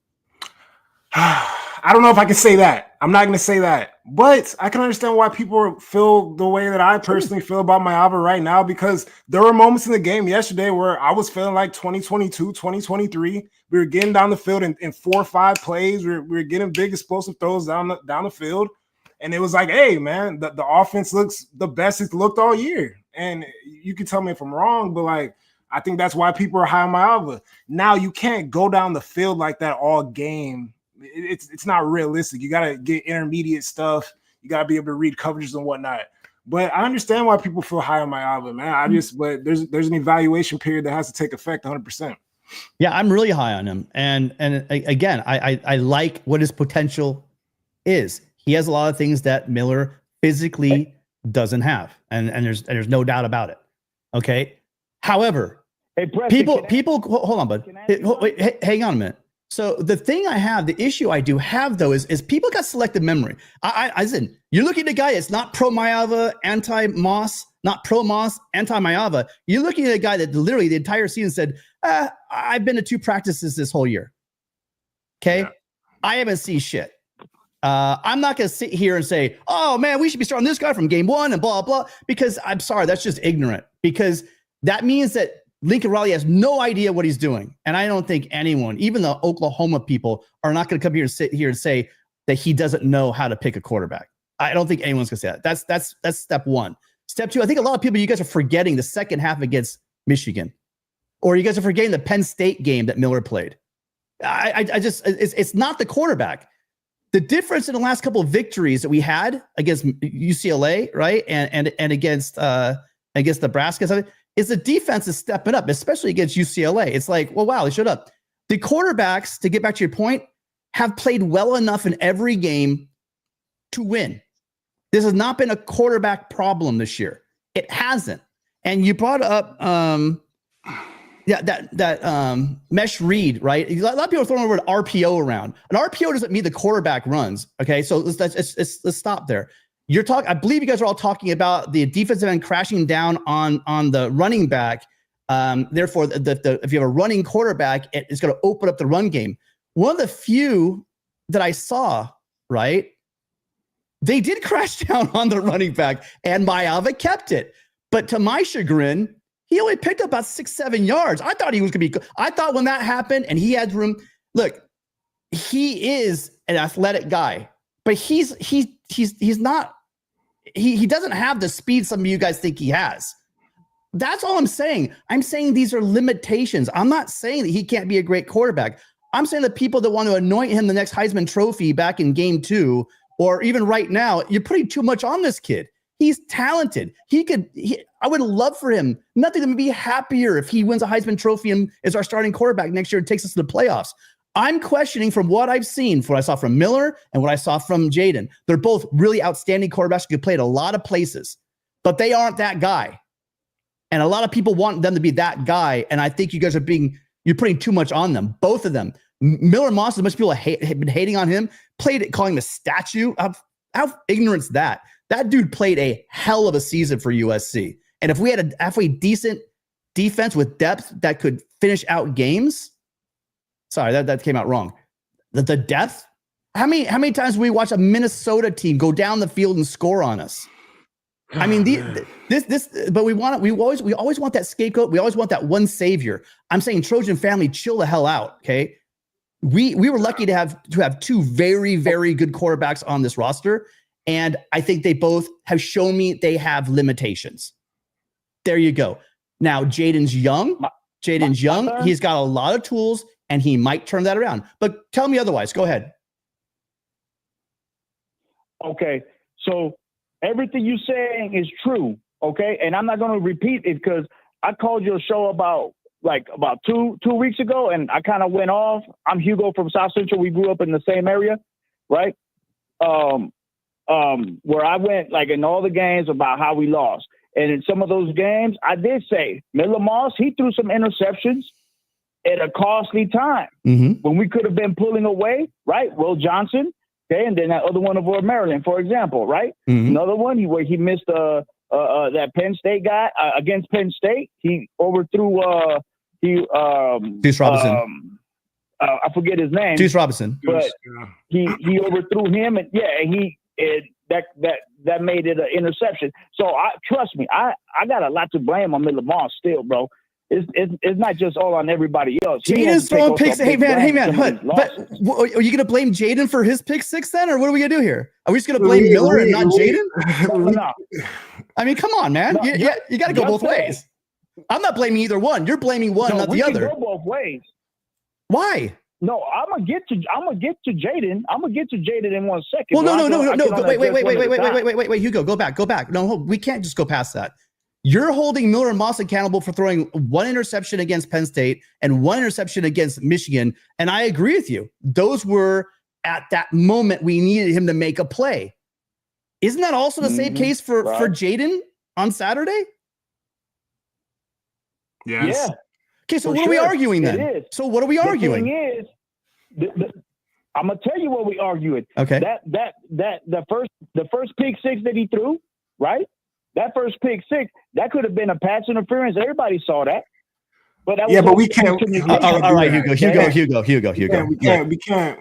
[SPEAKER 2] I don't know if I can say that. I'm not going to say that, but I can understand why people feel the way that I personally feel about Maiava right now, because there were moments in the game yesterday where I was feeling like 2022, 2023. We were getting down the field in 4 or 5 plays. We were getting big explosive throws down the field. And it was like, hey, man, the offense looks the best it's looked all year. And you can tell me if I'm wrong, but like, I think that's why people are high on Maiava. Now you can't go down the field like that all game. It's not realistic. You got to get intermediate stuff. You got to be able to read coverages and whatnot. But I understand why people feel high on Maiava, man. But there's an evaluation period that has to take effect 100%.
[SPEAKER 1] Yeah, I'm really high on him. And again, I like what his potential is. He has a lot of things that Miller physically doesn't have. And there's no doubt about it. Okay. However,
[SPEAKER 6] hey, Preston,
[SPEAKER 1] people hold on, bud. Wait, hang on a minute. So the issue I do have though is people got selective memory. I said, you're looking at a guy that's not pro Maiava, anti Moss, not pro Moss, anti Maiava. You're looking at a guy that literally the entire season said, I've been to 2 practices this whole year. Okay. Yeah. I haven't seen shit. I'm not going to sit here and say, oh man, we should be starting this guy from game 1 and blah, blah, because I'm sorry. That's just ignorant, because that means that Lincoln Riley has no idea what he's doing. And I don't think anyone, even the Oklahoma people, are not going to come here and sit here and say that he doesn't know how to pick a quarterback. I don't think anyone's going to say that. That's step 1. Step 2, I think a lot of people, you guys are forgetting the second half against Michigan, or you guys are forgetting the Penn State game that Miller played. It's not the quarterback. The difference in the last couple of victories that we had against UCLA, right, and against Nebraska, is the defense is stepping up, especially against UCLA. It's like, well, wow, they showed up. The quarterbacks, to get back to your point, have played well enough in every game to win. This has not been a quarterback problem this year. It hasn't. And you brought up that mesh read, right? A lot of people are throwing the word RPO around. An RPO doesn't mean the quarterback runs. Okay, so let's stop there. I believe you guys are all talking about the defensive end crashing down on the running back. Therefore, if you have a running quarterback, it's going to open up the run game. One of the few that I saw, right, they did crash down on the running back, and Maiava kept it. But to my chagrin, he only picked up about 6-7 yards. I thought he was going to be good. I thought when that happened and he had room, look, he is an athletic guy, but he's not. He doesn't have the speed some of you guys think he has. That's all I'm saying. I'm saying these are limitations. I'm not saying that he can't be a great quarterback. I'm saying that people that want to anoint him the next Heisman Trophy back in game 2, or even right now, you're putting too much on this kid. He's talented. I would love for him. Nothing to be happier if he wins a Heisman Trophy and is our starting quarterback next year and takes us to the playoffs. I'm questioning from what I've seen, from what I saw from Miller and what I saw from Jayden. They're both really outstanding quarterbacks who can play at a lot of places, but they aren't that guy. And a lot of people want them to be that guy. And I think you guys you're putting too much on them. Both of them. Miller Moss, as much people have been hating on him, played it, calling him a statue. How ignorant is that? That dude played a hell of a season for USC. And if we had a halfway decent defense with depth that could finish out games, sorry, that came out wrong. The depth. How many times do we watch a Minnesota team go down the field and score on us? I mean, but we always want that scapegoat. We always want that one savior. I'm saying, Trojan family, chill the hell out. Okay. We were lucky to have 2 very, very good quarterbacks on this roster. And I think they both have shown me they have limitations. There you go. Now, Jayden's young. He's got a lot of tools, and he might turn that around. But tell me otherwise. Go ahead.
[SPEAKER 6] Okay. So everything you're saying is true. Okay. And I'm not going to repeat it because I called your show about two weeks ago, and I kind of went off. I'm Hugo from South Central. We grew up in the same area, right? Where I went in all the games about how we lost. And in some of those games, I did say Miller Moss, he threw some interceptions at a costly time when we could have been pulling away, right? Will Johnson, Okay, and then that other one over Maryland, for example, right? Another one where he missed that Penn State guy against Penn State. He overthrew
[SPEAKER 1] Deuce Robinson.
[SPEAKER 6] I forget his name.
[SPEAKER 1] Deuce Robinson.
[SPEAKER 6] But he overthrew him, and that made it an interception. So trust me, I got a lot to blame on Lamar still, bro. It's not just all on everybody else.
[SPEAKER 1] Jayden's throwing picks. Hey man. But are you going to blame Jayden for his pick six then, or what are we going to do here? Are we just going to blame Miller and not Jayden?
[SPEAKER 6] No.
[SPEAKER 1] I mean, come on, man. You got to go both ways. I'm not blaming either one. You're blaming one, not the other.
[SPEAKER 6] Go both ways.
[SPEAKER 1] Why?
[SPEAKER 6] No, I'm gonna get to Jayden. I'm gonna get to Jayden in 1 second.
[SPEAKER 1] Well, no. Wait, Hugo, go back. No, we can't just go past that. You're holding Miller and Moss accountable for throwing one interception against Penn State and one interception against Michigan. And I agree with you. Those were at that moment we needed him to make a play. Isn't that also the same case for Jayden on Saturday?
[SPEAKER 2] Yes.
[SPEAKER 6] Yeah.
[SPEAKER 1] Okay, so what are we arguing then? So what are we arguing?
[SPEAKER 6] The thing is, I'm gonna tell you what we arguing.
[SPEAKER 1] Okay.
[SPEAKER 6] That the first pick six that he threw, right? That first pick six, that could have been a pass interference. Everybody saw that. But that
[SPEAKER 2] but we can't.
[SPEAKER 1] All right, Hugo.
[SPEAKER 2] We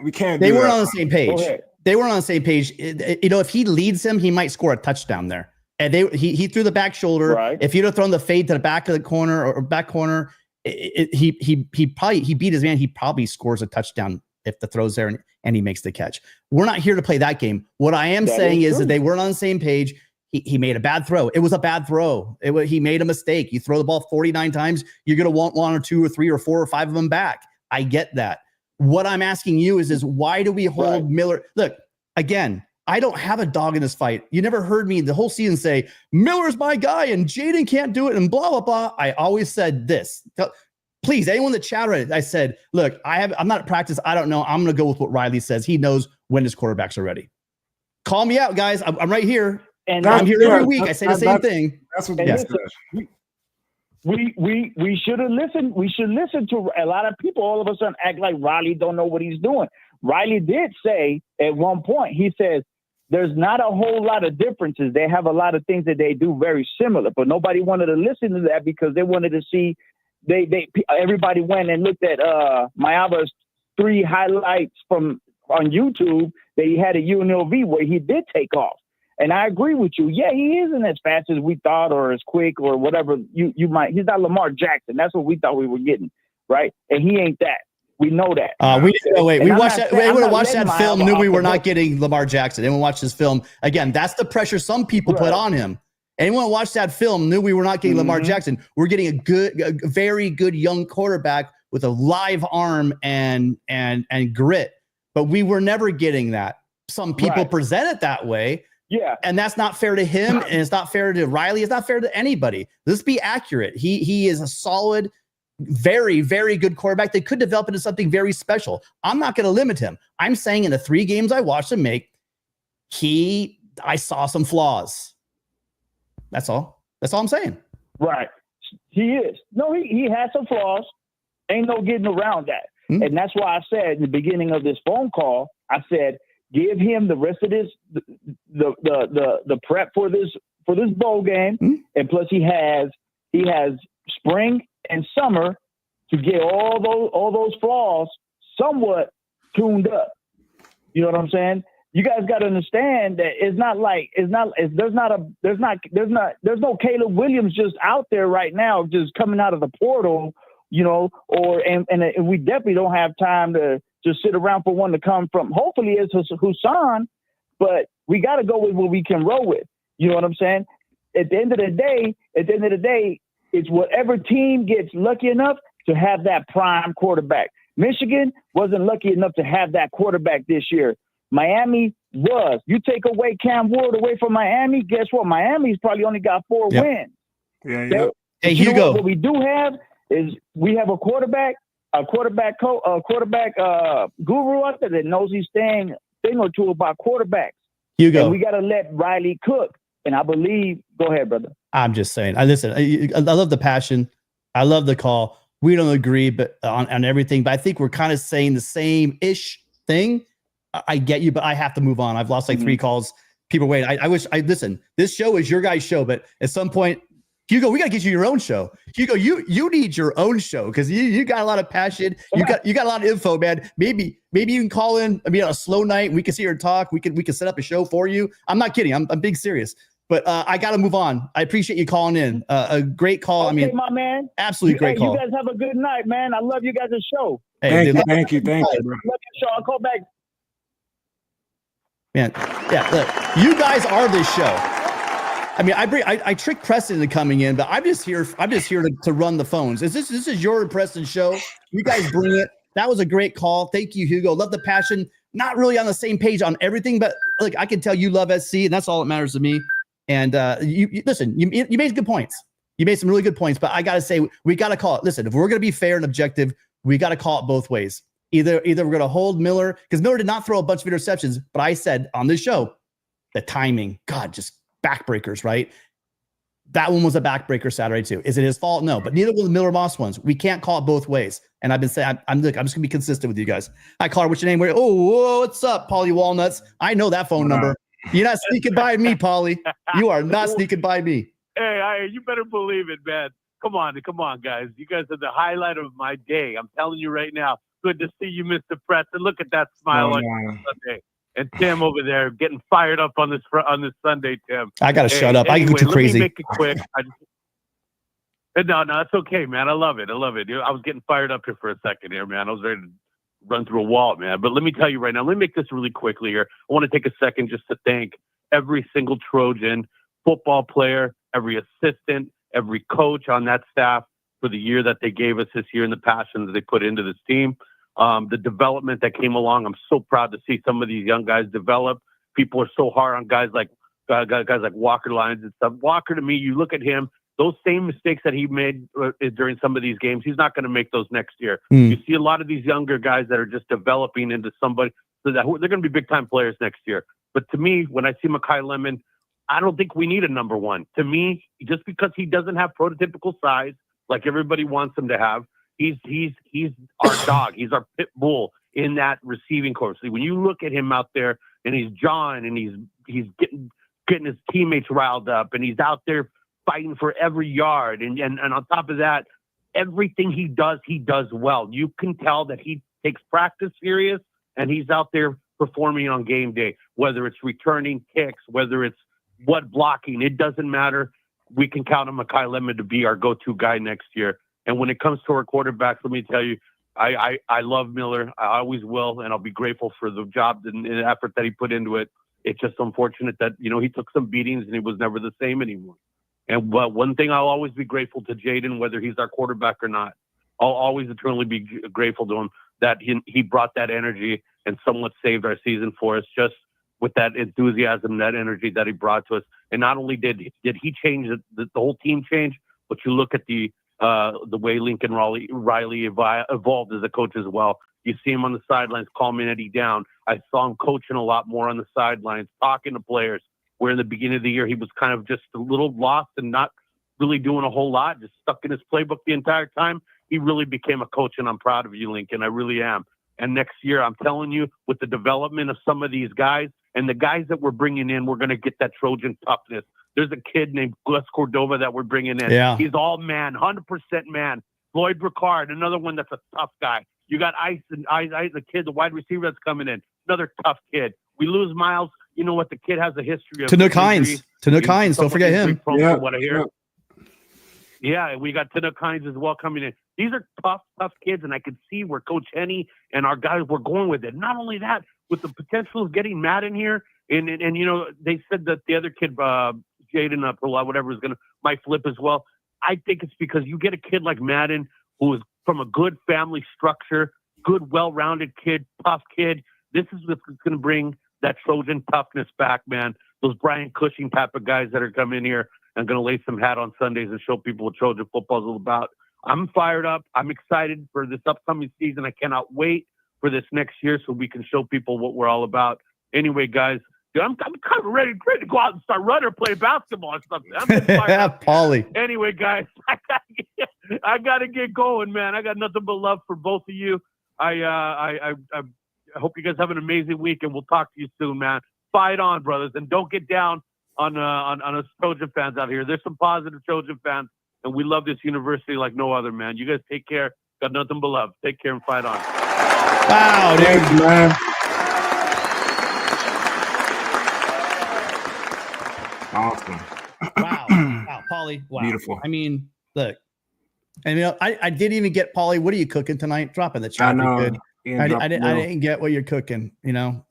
[SPEAKER 2] can't.
[SPEAKER 1] They weren't on the same page. They weren't on the same page. If he leads him, he might score a touchdown there. And he threw the back shoulder. Right. If he'd have thrown the fade to the back of the corner or back corner, he beat his man. He probably scores a touchdown if the throw's there and he makes the catch. We're not here to play that game. What I am saying is that they weren't on the same page. He made a bad throw. It was a bad throw. He made a mistake. You throw the ball 49 times, you're going to want one or two or three or four or five of them back. I get that. What I'm asking you is why do we hold Miller? Look, again, I don't have a dog in this fight. You never heard me the whole season say, Miller's my guy and Jayden can't do it and blah, blah, blah. I always said this. Please, anyone that chatted, I said, look, I'm not at practice. I don't know. I'm going to go with what Riley says. He knows when his quarterbacks are ready. Call me out, guys. I'm right here. And I'm here every week. I say the same thing.
[SPEAKER 2] That's what
[SPEAKER 6] we should have listened. We should listen to a lot of people. All of a sudden act like Riley don't know what he's doing. Riley did say at one point, he says, there's not a whole lot of differences. They have a lot of things that they do very similar, but nobody wanted to listen to that because they wanted to see. Everybody went and looked at Maiava's 3 highlights on YouTube that he had at UNLV where he did take off. And I agree with you. Yeah, he isn't as fast as we thought or as quick or whatever you might. He's not Lamar Jackson. That's what we thought we were getting, right? And he ain't that. We know that.
[SPEAKER 1] We didn't know. Wait, we watched that. We would have watched that film, knew we were not getting Lamar Jackson. Anyone watched this film? Again, that's the pressure some people put on him. Anyone who watched that film knew we were not getting Lamar Jackson. We're getting a very good young quarterback with a live arm and grit. But we were never getting that. Some people present it that way.
[SPEAKER 6] Yeah.
[SPEAKER 1] And that's not fair to him. And it's not fair to Riley. It's not fair to anybody. Let's be accurate. He is a solid, very, very good quarterback that could develop into something very special. I'm not going to limit him. I'm saying in the 3 games I watched him make, I saw some flaws. That's all. That's all I'm saying.
[SPEAKER 6] Right. He is. No, he has some flaws. Ain't no getting around that. And that's why I said in the beginning of this phone call, I said, give him the rest of this, the prep for this bowl game, and plus he has spring and summer to get all those flaws somewhat tuned up. You know what I'm saying? You guys got to understand that there's no Caleb Williams just out there right now, just coming out of the portal, and we definitely don't have time to just sit around for one to come from. Hopefully it's Hassan, but we got to go with what we can roll with. You know what I'm saying? At the end of the day, it's whatever team gets lucky enough to have that prime quarterback. Michigan wasn't lucky enough to have that quarterback this year. Miami was. You take away Cam Ward away from Miami, guess what? Miami's probably only got 4 wins.
[SPEAKER 2] Yeah.
[SPEAKER 1] Hey, Hugo.
[SPEAKER 6] What we do have is we have a quarterback guru out there that knows his thing or two about quarterbacks.
[SPEAKER 1] Hugo.
[SPEAKER 6] And we got to let Riley cook. And I believe, go ahead, brother.
[SPEAKER 1] I'm just saying. I love the passion. I love the call. We don't agree on everything, but I think we're kind of saying the same-ish thing. I get you, but I have to move on. I've lost like 3 calls. People wait. I wish listen, this show is your guys' show, but at some point, Hugo, we got to get you your own show. Hugo, you need your own show because you got a lot of passion. You got a lot of info, man. Maybe you can call in. I mean, on a slow night, we can sit here and talk. We can set up a show for you. I'm not kidding. I'm being serious. But I got to move on. I appreciate you calling in. A great call.
[SPEAKER 6] Okay,
[SPEAKER 1] I mean,
[SPEAKER 6] my man.
[SPEAKER 1] absolutely great call.
[SPEAKER 6] You guys have a good night, man. I love you guys' show.
[SPEAKER 1] Hey,
[SPEAKER 2] thank you, bro.
[SPEAKER 6] Love your show. I'll call back.
[SPEAKER 1] Man, yeah, look, you guys are this show. I mean, I tricked Preston into coming in, but I'm just here to run the phones. This is your Preston show. You guys bring it. That was a great call. Thank you, Hugo. Love the passion. Not really on the same page on everything, but look, I can tell you love SC, and that's all that matters to me. And you listen, you made good points. You made some really good points, but I gotta say, we gotta call it. Listen, if we're gonna be fair and objective, we gotta call it both ways. Either we're gonna hold Miller, because Miller did not throw a bunch of interceptions, but I said on this show, the timing, God, just backbreakers, right? That one was a backbreaker Saturday too. Is it his fault? No, but neither were the Miller Moss ones. We can't call it both ways. And I've been saying, I'm just gonna be consistent with you guys. Hi, caller, what's your name? Whoa, what's up, Paulie Walnuts? I know that phone number. You're not sneaking by me, Paulie. You are not sneaking by me.
[SPEAKER 7] Hey, you better believe it, man. Come on, guys. You guys are the highlight of my day. I'm telling you right now. Good to see you, Mr. Preston. Look at that smile on your Sunday. And Tim over there getting fired up on this Sunday, Tim.
[SPEAKER 1] I gotta shut up. Anyway, I get too crazy.
[SPEAKER 7] Let me make it quick. No, it's okay, man. I love it. I was getting fired up here for a second here, man. I was ready to run through a wall, man. But let me tell you right now, let me make this really quickly here. I want to take a second just to thank every single Trojan football player, every assistant, every coach on that staff for the year that they gave us this year and the passion that they put into this team. The development that came along. I'm so proud to see some of these young guys develop. People are so hard on guys like Walker Lyons and stuff. Walker, to me, you look at him, those same mistakes that he made during some of these games, he's not going to make those next year. You see a lot of these younger guys that are just developing into somebody so that they're going to be big time players next year. But to me, when I see Mekhi Lemon, I don't think we need a number one. To me, just because he doesn't have prototypical size like everybody wants him to have, he's our dog. He's our pit bull in that receiving corps. So when you look at him out there and he's John and he's getting his teammates riled up and he's out there fighting for every yard. And on top of that, everything he does well. You can tell that he takes practice serious and he's out there performing on game day, whether it's returning kicks, whether it's what blocking, it doesn't matter. We can count on Mekhi Lemon to be our go-to guy next year. And when it comes to our quarterbacks, let me tell you, I love Miller. I always will, and I'll be grateful for the job and the effort that he put into it. It's just unfortunate that, he took some beatings and he was never the same anymore. And one thing I'll always be grateful to Jayden, whether he's our quarterback or not. I'll always eternally be grateful to him that he brought that energy and somewhat saved our season for us, just with that enthusiasm, that energy that he brought to us. And not only did he change the whole team change, but you look at the way Lincoln Riley evolved as a coach as well. You see him on the sidelines calming Eddie down. I saw him coaching a lot more on the sidelines, talking to players, where in the beginning of the year he was kind of just a little lost and not really doing a whole lot, just stuck in his playbook the entire time. He really became a coach, and I'm proud of you, Lincoln. I really am. And next year, I'm telling you, with the development of some of these guys and the guys that we're bringing in, we're going to get that Trojan toughness. There's a kid named Gus Cordova that we're bringing in.
[SPEAKER 1] Yeah.
[SPEAKER 7] He's all man, 100% man. Lloyd Ricard, another one that's a tough guy. You got Ice, the kid, the wide receiver that's coming in, another tough kid. We lose Miles. You know what? The kid has a history of
[SPEAKER 1] Tanook Hines. Don't forget him.
[SPEAKER 7] Yeah. What I hear. Yeah, we got Tanook Hines as well coming in. These are tough kids, and I could see where Coach Henny and our guys were going with it. Not only that, with the potential of getting Matt in here, and they said that the other kid, Jayden, whatever, might flip as well. I think it's because you get a kid like Madden who is from a good family structure, good, well-rounded kid, tough kid. This is what's going to bring that Trojan toughness back, man. Those Brian Cushing type of guys that are coming in here and going to lay some hat on Sundays and show people what Trojan football is all about. I'm fired up. I'm excited for this upcoming season. I cannot wait for this next year so we can show people what we're all about. Anyway, guys, I'm kind of ready to go out and start running or play basketball or something. I'm fired up.
[SPEAKER 1] Paulie.
[SPEAKER 7] Anyway, guys, I gotta get going, man. I got nothing but love for both of you. I I hope you guys have an amazing week, and we'll talk to you soon, man. Fight on, brothers, and don't get down on us Trojan fans out here. There's some positive Trojan fans, and we love this university like no other, man. You guys take care. Got nothing but love. Take care and fight on.
[SPEAKER 1] Wow, dude.
[SPEAKER 2] Thanks, man. Awesome.
[SPEAKER 1] Wow, Paulie. Wow.
[SPEAKER 2] Beautiful.
[SPEAKER 1] I mean, look. And I didn't even get Paulie. What are you cooking tonight? Drop in the chat.
[SPEAKER 2] I know.
[SPEAKER 1] Good. I didn't get what you're cooking. You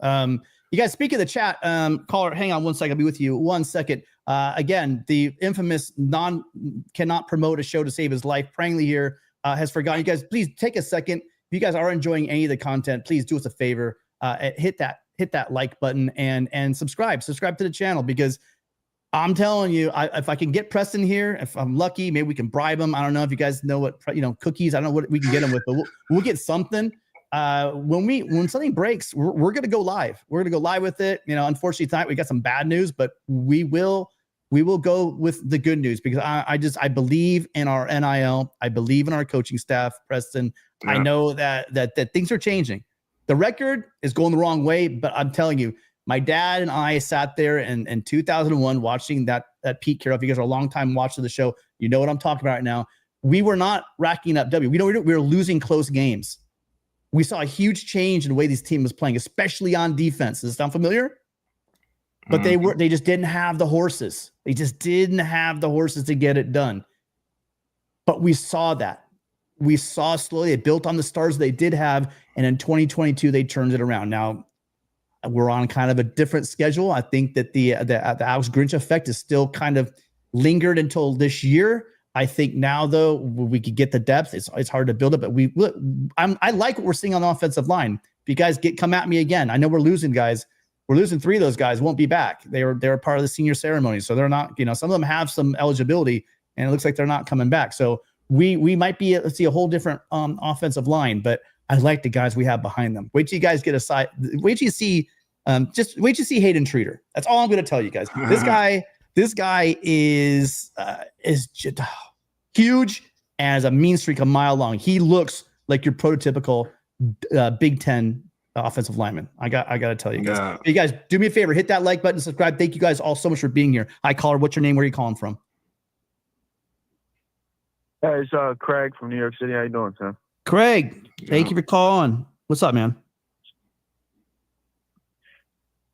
[SPEAKER 1] guys, speak of the chat. Caller, hang on 1 second. I'll be with you 1 second. Again, the infamous cannot promote a show to save his life. Prangley here has forgotten. You guys, please take a second. If you guys are enjoying any of the content, please do us a favor. Hit that like button and subscribe to the channel, because I'm telling you, if I can get Preston here, if I'm lucky, maybe we can bribe him. I don't know if you guys know what, cookies. I don't know what we can get him with, but we'll get something. When something breaks, we're going to go live. We're going to go live with it. Unfortunately tonight we got some bad news, but we will go with the good news, because I believe in our NIL. I believe in our coaching staff, Preston. Yeah. I know that things are changing. The record is going the wrong way, but I'm telling you, my dad and I sat there in 2001 watching that Pete Carroll. If you guys are a long time watcher of the show, you know what I'm talking about right now. We were not racking up W. We were losing close games. We saw a huge change in the way this team was playing, especially on defense. Does it sound familiar? But they just didn't have the horses. They just didn't have the horses to get it done. But we saw that. We saw slowly they built on the stars they did have, and in 2022 they turned it around. Now we're on kind of a different schedule. I think that the Alex Grinch effect is still kind of lingered until this year. I think now, though, we could get the depth. It's hard to build it, but I like what we're seeing on the offensive line. If you guys come at me again, I know we're losing guys. We're losing 3 of those guys. Won't be back. They're part of the senior ceremony, so they're not. Some of them have some eligibility, and it looks like they're not coming back. So we might be see a whole different offensive line, but I like the guys we have behind them. Wait till you guys get aside. Wait till you see. Just wait to see Hayden Treater. That's all I'm going to tell you guys. This guy is just huge and has a mean streak a mile long. He looks like your prototypical Big Ten offensive lineman. I got to tell you guys. Yeah. You guys, do me a favor, hit that like button, subscribe. Thank you guys all so much for being here. Hi, caller. What's your name? Where are you calling from?
[SPEAKER 8] Hey, it's Craig from New York City. How you doing, Tim?
[SPEAKER 1] Craig, thank you for calling. What's up, man?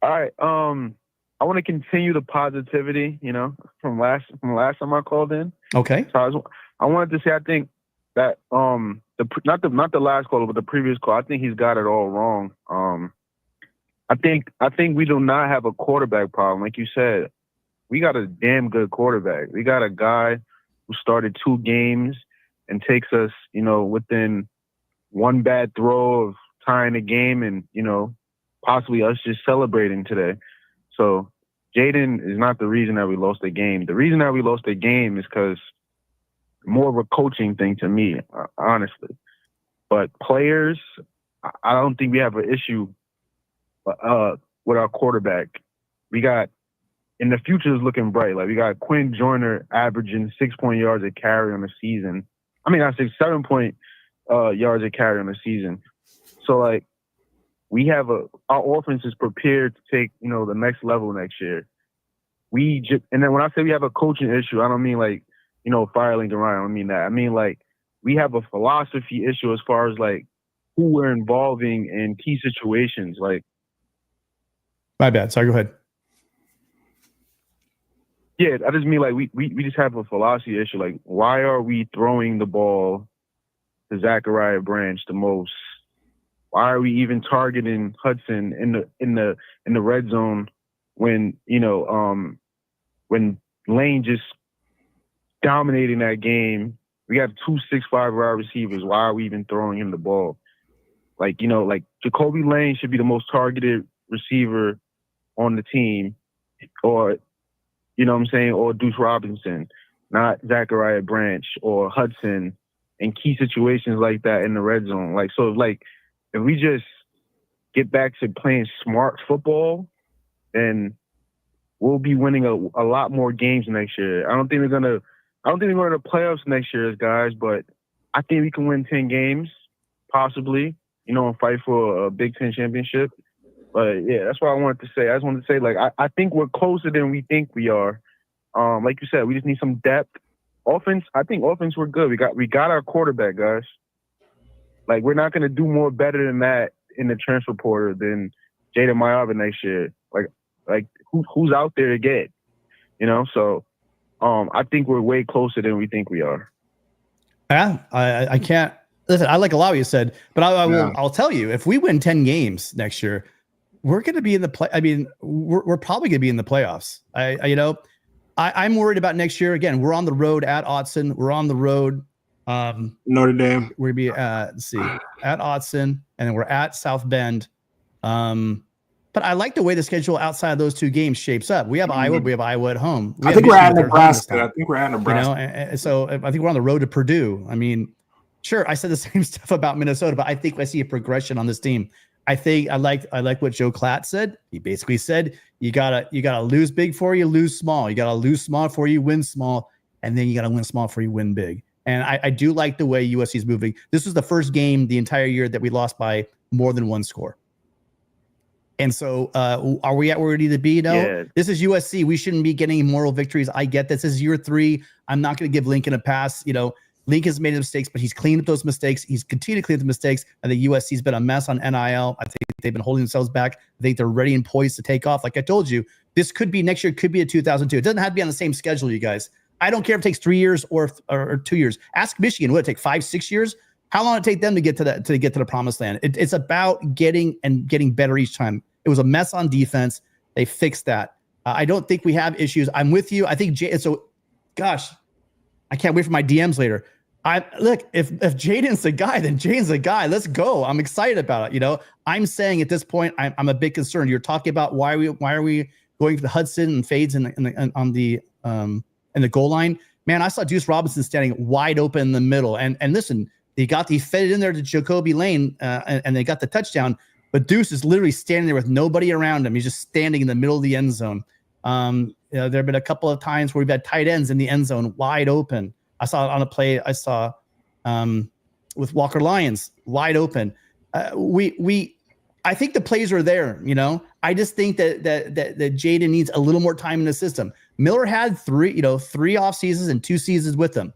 [SPEAKER 8] All right. I want to continue the positivity, from last time I called in.
[SPEAKER 1] Okay.
[SPEAKER 8] So I wanted to say, I think that not the last caller, but the previous call, I think he's got it all wrong. I think we do not have a quarterback problem. Like you said, we got a damn good quarterback. We got a guy who started 2 games and takes us, within one bad throw of tying the game, and possibly us just celebrating today. So Jayden is not the reason that we lost the game. The reason that we lost the game is because more of a coaching thing to me, honestly. But players, I don't think we have an issue with our quarterback. We got, and the future is looking bright. Like, we got Quinn Joyner averaging 6 yards a carry on the season. I mean, I say 7 yards a carry on the season. So, like, we have our offense is prepared to take, the next level next year. And then when I say we have a coaching issue, I don't mean like, fire Lincoln Ryan. I don't mean that. I mean, like, we have a philosophy issue as far as like who we're involving in key situations. Like,
[SPEAKER 1] my bad. Sorry, go ahead.
[SPEAKER 8] Yeah, I just mean like we just have a philosophy issue. Like, why are we throwing the ball to Zachariah Branch the most? Why are we even targeting Hudson in the red zone when when Lane just dominating that game? We have 2 6'5" wide receivers. Why are we even throwing him the ball? Like, like Jacoby Lane should be the most targeted receiver on the team, or or Deuce Robinson, not Zachariah Branch or Hudson in key situations like that in the red zone. Like, so like, if we just get back to playing smart football, then we'll be winning a lot more games next year. I don't think we're going to the playoffs next year, guys, but I think we can win 10 games, possibly. and fight for a Big Ten championship. But yeah, that's what I wanted to say. I just wanted to say, like, I think we're closer than we think we are. Like you said, we just need some depth. Offense, I think offense we're good. We got our quarterback, guys. Like, we're not gonna do more better than that in the transfer portal than Jayden Maiava next year. Like who's out there to get? So I think we're way closer than we think we are.
[SPEAKER 1] Yeah, I can't listen. I like a lot of what you said, but I'll tell you, if we win 10 games next year, we're going to be in the play. I mean, we're probably going to be in the playoffs. I'm worried about next year. Again, we're on the road at Autzen. We're on the road.
[SPEAKER 2] Notre Dame.
[SPEAKER 1] We're going to be let's see, at Autzen, and then we're at South Bend. But I like the way the schedule outside of those two games shapes up. We have Iowa. We have Iowa at home.
[SPEAKER 2] I think we're at Nebraska.
[SPEAKER 1] So I think we're on the road to Purdue. I mean, sure, I said the same stuff about Minnesota, but I think I see a progression on this team. I like what Joe Klatt said. He basically said you gotta lose big before you lose small. You gotta lose small before you win small, and then you gotta win small before you win big. And I do like the way USC is moving. This was the first game the entire year that we lost by more than one score. And so are we at where we need to be? No, yeah. This is USC. We shouldn't be getting moral victories. I get this is year 3. I'm not going to give Lincoln a pass. Lincoln's made mistakes, but he's cleaned up those mistakes. He's continued to clean up the mistakes. I think USC's been a mess on NIL. I think they've been holding themselves back. I think they're ready and poised to take off. Like I told you, this could be next year, could be a 2002. It doesn't have to be on the same schedule, you guys. I don't care if it takes 3 years or 2 years. Ask Michigan, would it take 5-6 years? How long did it take them to get to the promised land? It's about getting better each time. It was a mess on defense. They fixed that. I don't think we have issues. I'm with you. I think gosh, I can't wait for my DMs later. If Jayden's the guy, then Jayden's the guy. Let's go. I'm excited about it. I'm saying at this point, I'm a bit concerned. You're talking about why are we going for the Hudson and fades in the goal line? Man, I saw Deuce Robinson standing wide open in the middle. And listen, he fed it in there to Jacoby Lane, and they got the touchdown. But Deuce is literally standing there with nobody around him. He's just standing in the middle of the end zone. There have been a couple of times where we've had tight ends in the end zone wide open. I saw it on a play I saw with Walker Lyons wide open. I think the plays are there. I just think that Jayden needs a little more time in the system. Miller had 3 off seasons and 2 seasons with him.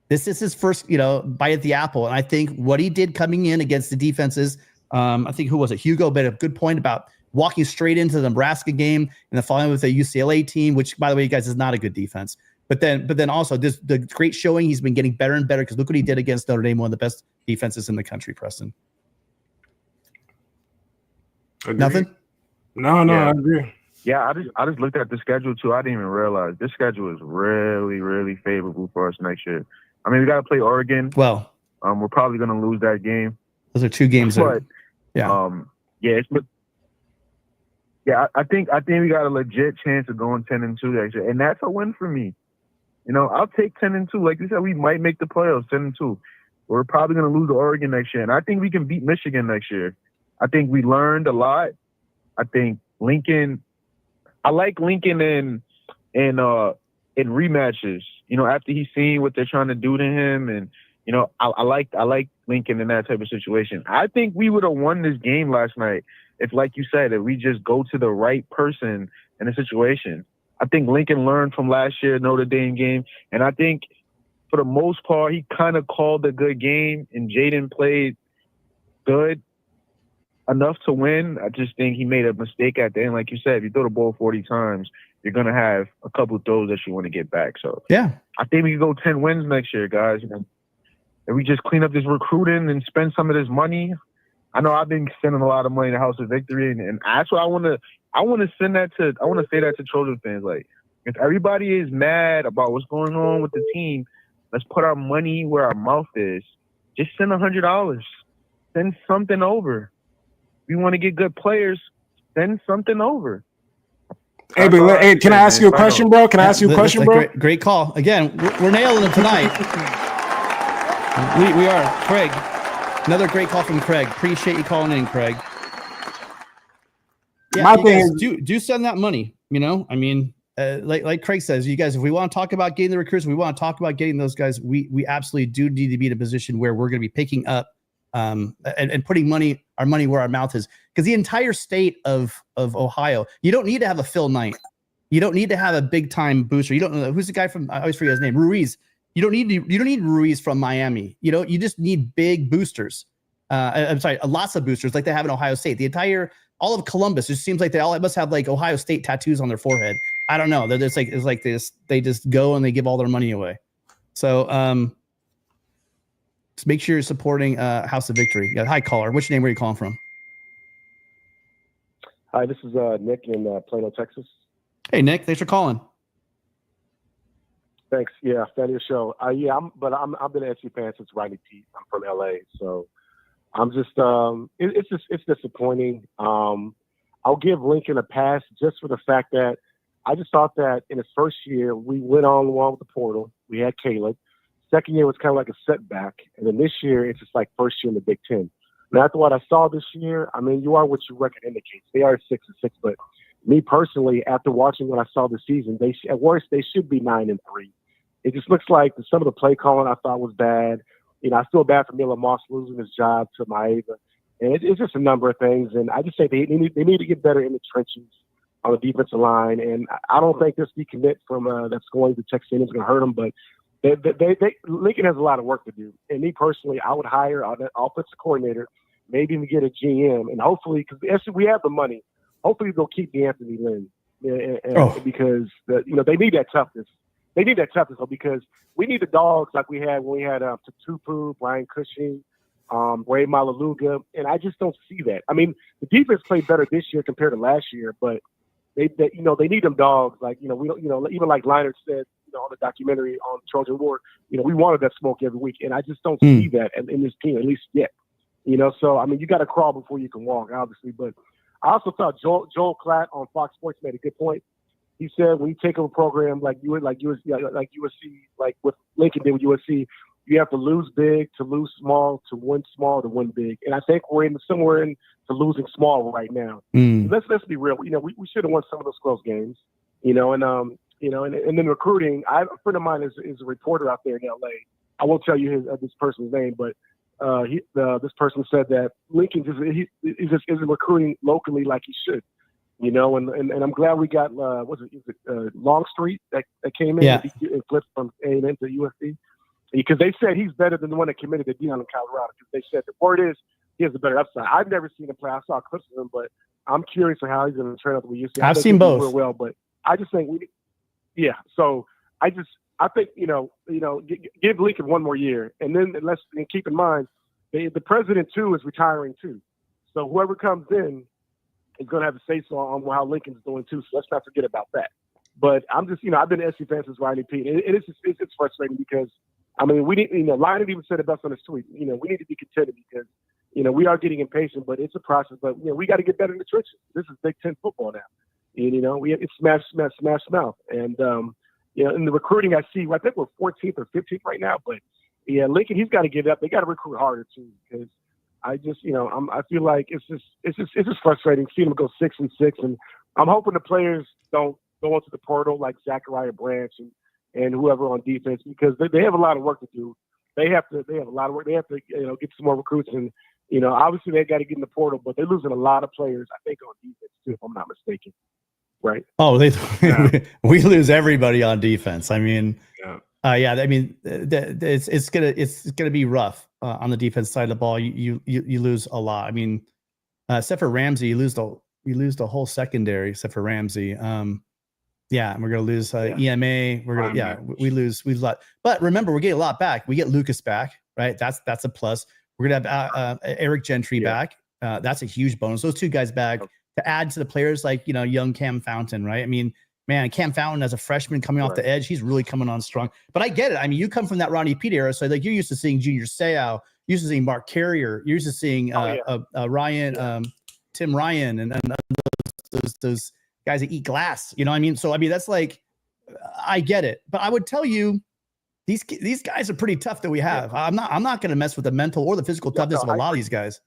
[SPEAKER 1] This is his first bite at the apple, and I think what he did coming in against the defenses. I think who was it? Hugo made a good point about walking straight into the Nebraska game and then following with the UCLA team, which, by the way, you guys, is not a good defense. But then also the great showing. He's been getting better and better because look what he did against Notre Dame, one of the best defenses in the country. Preston.
[SPEAKER 2] Agreed.
[SPEAKER 1] Nothing.
[SPEAKER 2] No, yeah. I agree.
[SPEAKER 8] Yeah, I just looked at the schedule too. I didn't even realize this schedule is really, really favorable for us next year. I mean, we got to play Oregon.
[SPEAKER 1] Well,
[SPEAKER 8] we're probably going to lose that game.
[SPEAKER 1] Those are 2 games.
[SPEAKER 8] But, I think we got a legit chance of going 10-2 next year, and that's a win for me. I'll take 10-2. Like you said, we might make the playoffs 10-2. We're probably going to lose to Oregon next year, and I think we can beat Michigan next year. I think we learned a lot. I think Lincoln. I like Lincoln in rematches. After he's seen what they're trying to do to him, and I like Lincoln in that type of situation. I think we would have won this game last night if, like you said, if we just go to the right person in a situation. I think Lincoln learned from last year's Notre Dame game, and I think for the most part he kind of called a good game, and Jayden played good enough to win. I just think he made a mistake at the end. Like you said, if you throw the ball 40 times, you're going to have a couple of throws that you want to get back. So
[SPEAKER 1] yeah, I
[SPEAKER 8] think we can go 10 wins next year, guys. If we just clean up this recruiting and spend some of this money. I know I've been spending a lot of money in the House of Victory, and that's what I want to say that to Trojan fans. Like, if everybody is mad about what's going on with the team, let's put our money where our mouth is. Just send $100. Send something over. We want to get good players. Send something over.
[SPEAKER 2] Hey, but can I ask you a question, bro? Can I ask you a question, bro?
[SPEAKER 1] Great call. Again, we're nailing it tonight. We are. Craig. Another great call from Craig. Appreciate you calling in, Craig. Yeah,
[SPEAKER 2] my thing is,
[SPEAKER 1] do send that money. I mean, like Craig says, you guys, if we want to talk about getting the recruits, we want to talk about getting those guys. We absolutely do need to be in a position where we're going to be picking up and putting our money where our mouth is. Because the entire state of Ohio, you don't need to have a Phil Knight. You don't need to have a big time booster. You don't know who's the guy from, I always forget his name, Ruiz. You don't need Ruiz from Miami. You just need big boosters. I'm sorry, lots of boosters like they have in Ohio State. All of Columbus, it seems like they all must have like Ohio State tattoos on their forehead. I don't know. They just go and they give all their money away. So just make sure you're supporting House of Victory. Yeah, hi caller. Which name were you calling from?
[SPEAKER 9] Hi, this is Nick in Plano, Texas.
[SPEAKER 1] Hey Nick, thanks for calling.
[SPEAKER 9] Thanks. Yeah, fan of your show. I've been an SC fan since Riley Pete. I'm from LA, so I'm just it's disappointing. I'll give Lincoln a pass just for the fact that I just thought that in his first year we went on well with the portal. We had Caleb. Second year was kind of like a setback, and then this year it's just like first year in the Big Ten. And after what I saw this year, I mean, you are what your record indicates. They are 6-6, but me personally, after watching what I saw this season, at worst they should be 9-3. It just looks like some of the play calling I thought was bad. I feel bad for Miller Moss losing his job to Maiava. And it's just a number of things. And I just say they need to get better in the trenches on the defensive line. And I don't think this decommit from that's going to Texas A&M is going to hurt them. But Lincoln has a lot of work to do. And me personally, I would hire an offensive coordinator, maybe even get a GM. And hopefully, because we have the money, hopefully they'll keep Anthony Lynn. Because they need that toughness. They need that toughness, though, because we need the dogs like we had when we had Tupu, Brian Cushing, Ray Malaluga, and I just don't see that. I mean, the defense played better this year compared to last year, but they need them dogs. Like we don't, even like Leonard said, on the documentary on Trojan War, we wanted that smoke every week, and I just don't see that in this team, at least yet. So I mean, you got to crawl before you can walk, obviously. But I also thought Joel Klatt on Fox Sports made a good point. He said when you take over a program like USC, like what Lincoln did with USC, you have to lose big to lose small to win small to win big. And I think we're somewhere into losing small right now. Let's be real. We should have won some of those close games. And then recruiting. A friend of mine is a reporter out there in LA. I won't tell you this person's name, but this person said that Lincoln just isn't recruiting locally like he should. And I'm glad we got Longstreet that came in and flipped from A&M to USC, because they said he's better than the one that committed to Deion in Colorado. Because they said the word is he has a better upside. I've never seen him play. I saw clips of him, but I'm curious on how he's going to turn out with USC.
[SPEAKER 1] I've seen both
[SPEAKER 9] real well, but I just think So I think give Lincoln one more year, and then keep in mind the president too is retiring too. So whoever comes in is going to have to say so on how Lincoln's doing too. So let's not forget about that. But I'm just, I've been an SC fan since Riley Pete. It's frustrating because, I mean, we need, Lyon even said it best on his tweet. We need to be contented because, we are getting impatient, but it's a process. But, we got to get better in the trenches. This is Big Ten football now. It's smash, mouth. And, in the recruiting I see, I think we're 14th or 15th right now. But, Lincoln, he's got to give up. They got to recruit harder too, because I just, I feel like it's just frustrating seeing them go 6-6, and I'm hoping the players don't go into the portal like Zachariah Branch and whoever on defense, because they have a lot of work to do. They have a lot of work. They have to, get some more recruits, and obviously they got to get in the portal, but they're losing a lot of players, I think, on defense too, if I'm not mistaken. Right?
[SPEAKER 1] Oh, we lose everybody on defense. I mean, I mean, it's gonna be rough on the defense side of the ball. You lose a lot. I mean, except for Ramsey, you lose the whole secondary except for Ramsey. And we're gonna lose EMA. We lose a lot. But remember, we're getting a lot back. We get Lucas back, right? That's a plus. We're gonna have Eric Gentry back. That's a huge bonus. Those two guys back to add to the players like young Cam Fountain, right? I mean, man, Cam Fountain as a freshman coming off the edge, he's really coming on strong. But I get it. I mean, you come from that Ronnie Pete era, so like you're used to seeing Junior Seau, you're used to seeing Mark Carrier, you're used to seeing Ryan, Tim Ryan, and those guys that eat glass. You know what I mean? So I mean, that's like, I get it. But I would tell you, these guys are pretty tough that we have. I'm not going to mess with the mental or the physical toughness of a lot of these guys.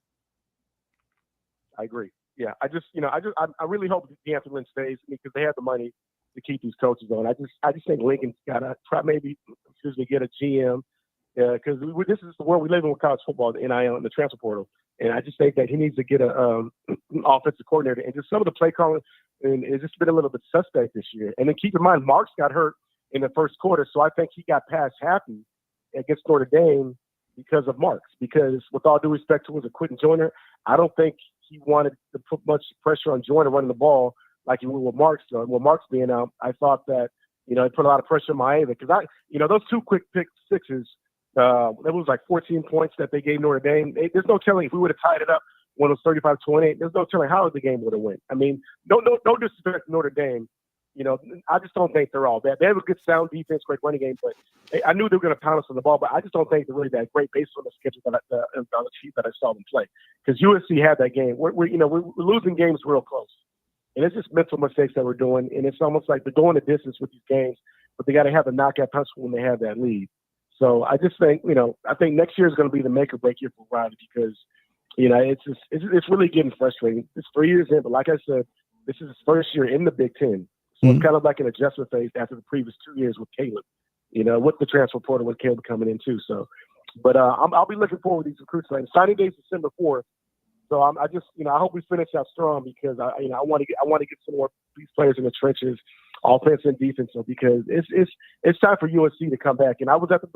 [SPEAKER 9] I agree. Yeah, I really hope D'Anthony Lynn stays because they have the money to keep these coaches on. I just think Lincoln's got to try get a GM because this is the world we live in with college football, the NIL and the transfer portal. And I just think that he needs to get an offensive coordinator. And just some of the play calling, and it's just been a little bit suspect this year. And then keep in mind, Marks got hurt in the first quarter, so I think he got past happy against Notre Dame because of Marks. Because with all due respect to Quentin Joyner, I don't think he wanted to put much pressure on Joyner running the ball like he would with Marks. With Marks being out, I thought that, he put a lot of pressure on Maiava. Because those two quick pick sixes, that was like 14 points that they gave Notre Dame. There's no telling if we would have tied it up when it was 35-28. There's no telling how the game would have went. I mean, no disrespect to Notre Dame. I just don't think they're all bad. They have a good sound defense, great running game, but I knew they were going to pound us on the ball. But I just don't think they're really that great based on the schedule on the sheet that I saw them play. Because USC had that game. We're losing games real close, and it's just mental mistakes that we're doing. And it's almost like they're going the distance with these games, but they got to have a knockout punch when they have that lead. So I just think, I think next year is going to be the make or break year for Riley because, it's really getting frustrating. It's 3 years in, but like I said, this is his first year in the Big Ten. So it's kind of like an adjustment phase after the previous 2 years with Caleb, with the transfer portal with Caleb coming in too. So, but I'll be looking forward to these recruits. Signing day is December 4th. So I just, I hope we finish out strong because I want to get some more of these players in the trenches, offense and defense, because it's time for USC to come back. And I was at the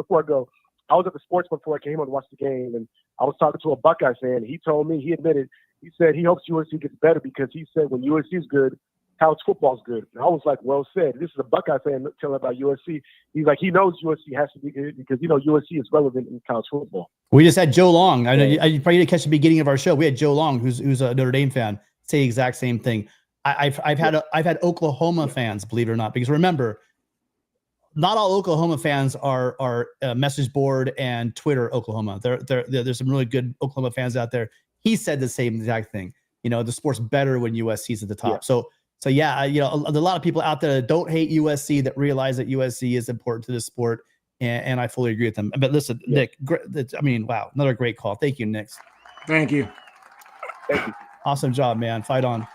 [SPEAKER 9] sports before I came on to watch the game, and I was talking to a Buckeye fan. He told me, he said he hopes USC gets better because he said when USC is good, college football's good. And I was like, well said. This is a Buckeye fan telling about USC. He's like, he knows USC has to be good because USC is relevant in college football.
[SPEAKER 1] We just had Joe Long. I know you probably didn't catch the beginning of our show. We had Joe Long, who's a Notre Dame fan, say the exact same thing. I've had Oklahoma fans, believe it or not, because remember, not all Oklahoma fans are message board and Twitter Oklahoma. There's some really good Oklahoma fans out there. He said the same exact thing. The sport's better when USC's at the top.
[SPEAKER 9] Yeah.
[SPEAKER 1] So yeah, a lot of people out there that don't hate USC that realize that USC is important to the sport, and I fully agree with them. But listen, Nick, wow, another great call. Thank you, Nick.
[SPEAKER 2] Thank you.
[SPEAKER 1] Awesome job, man. Fight on.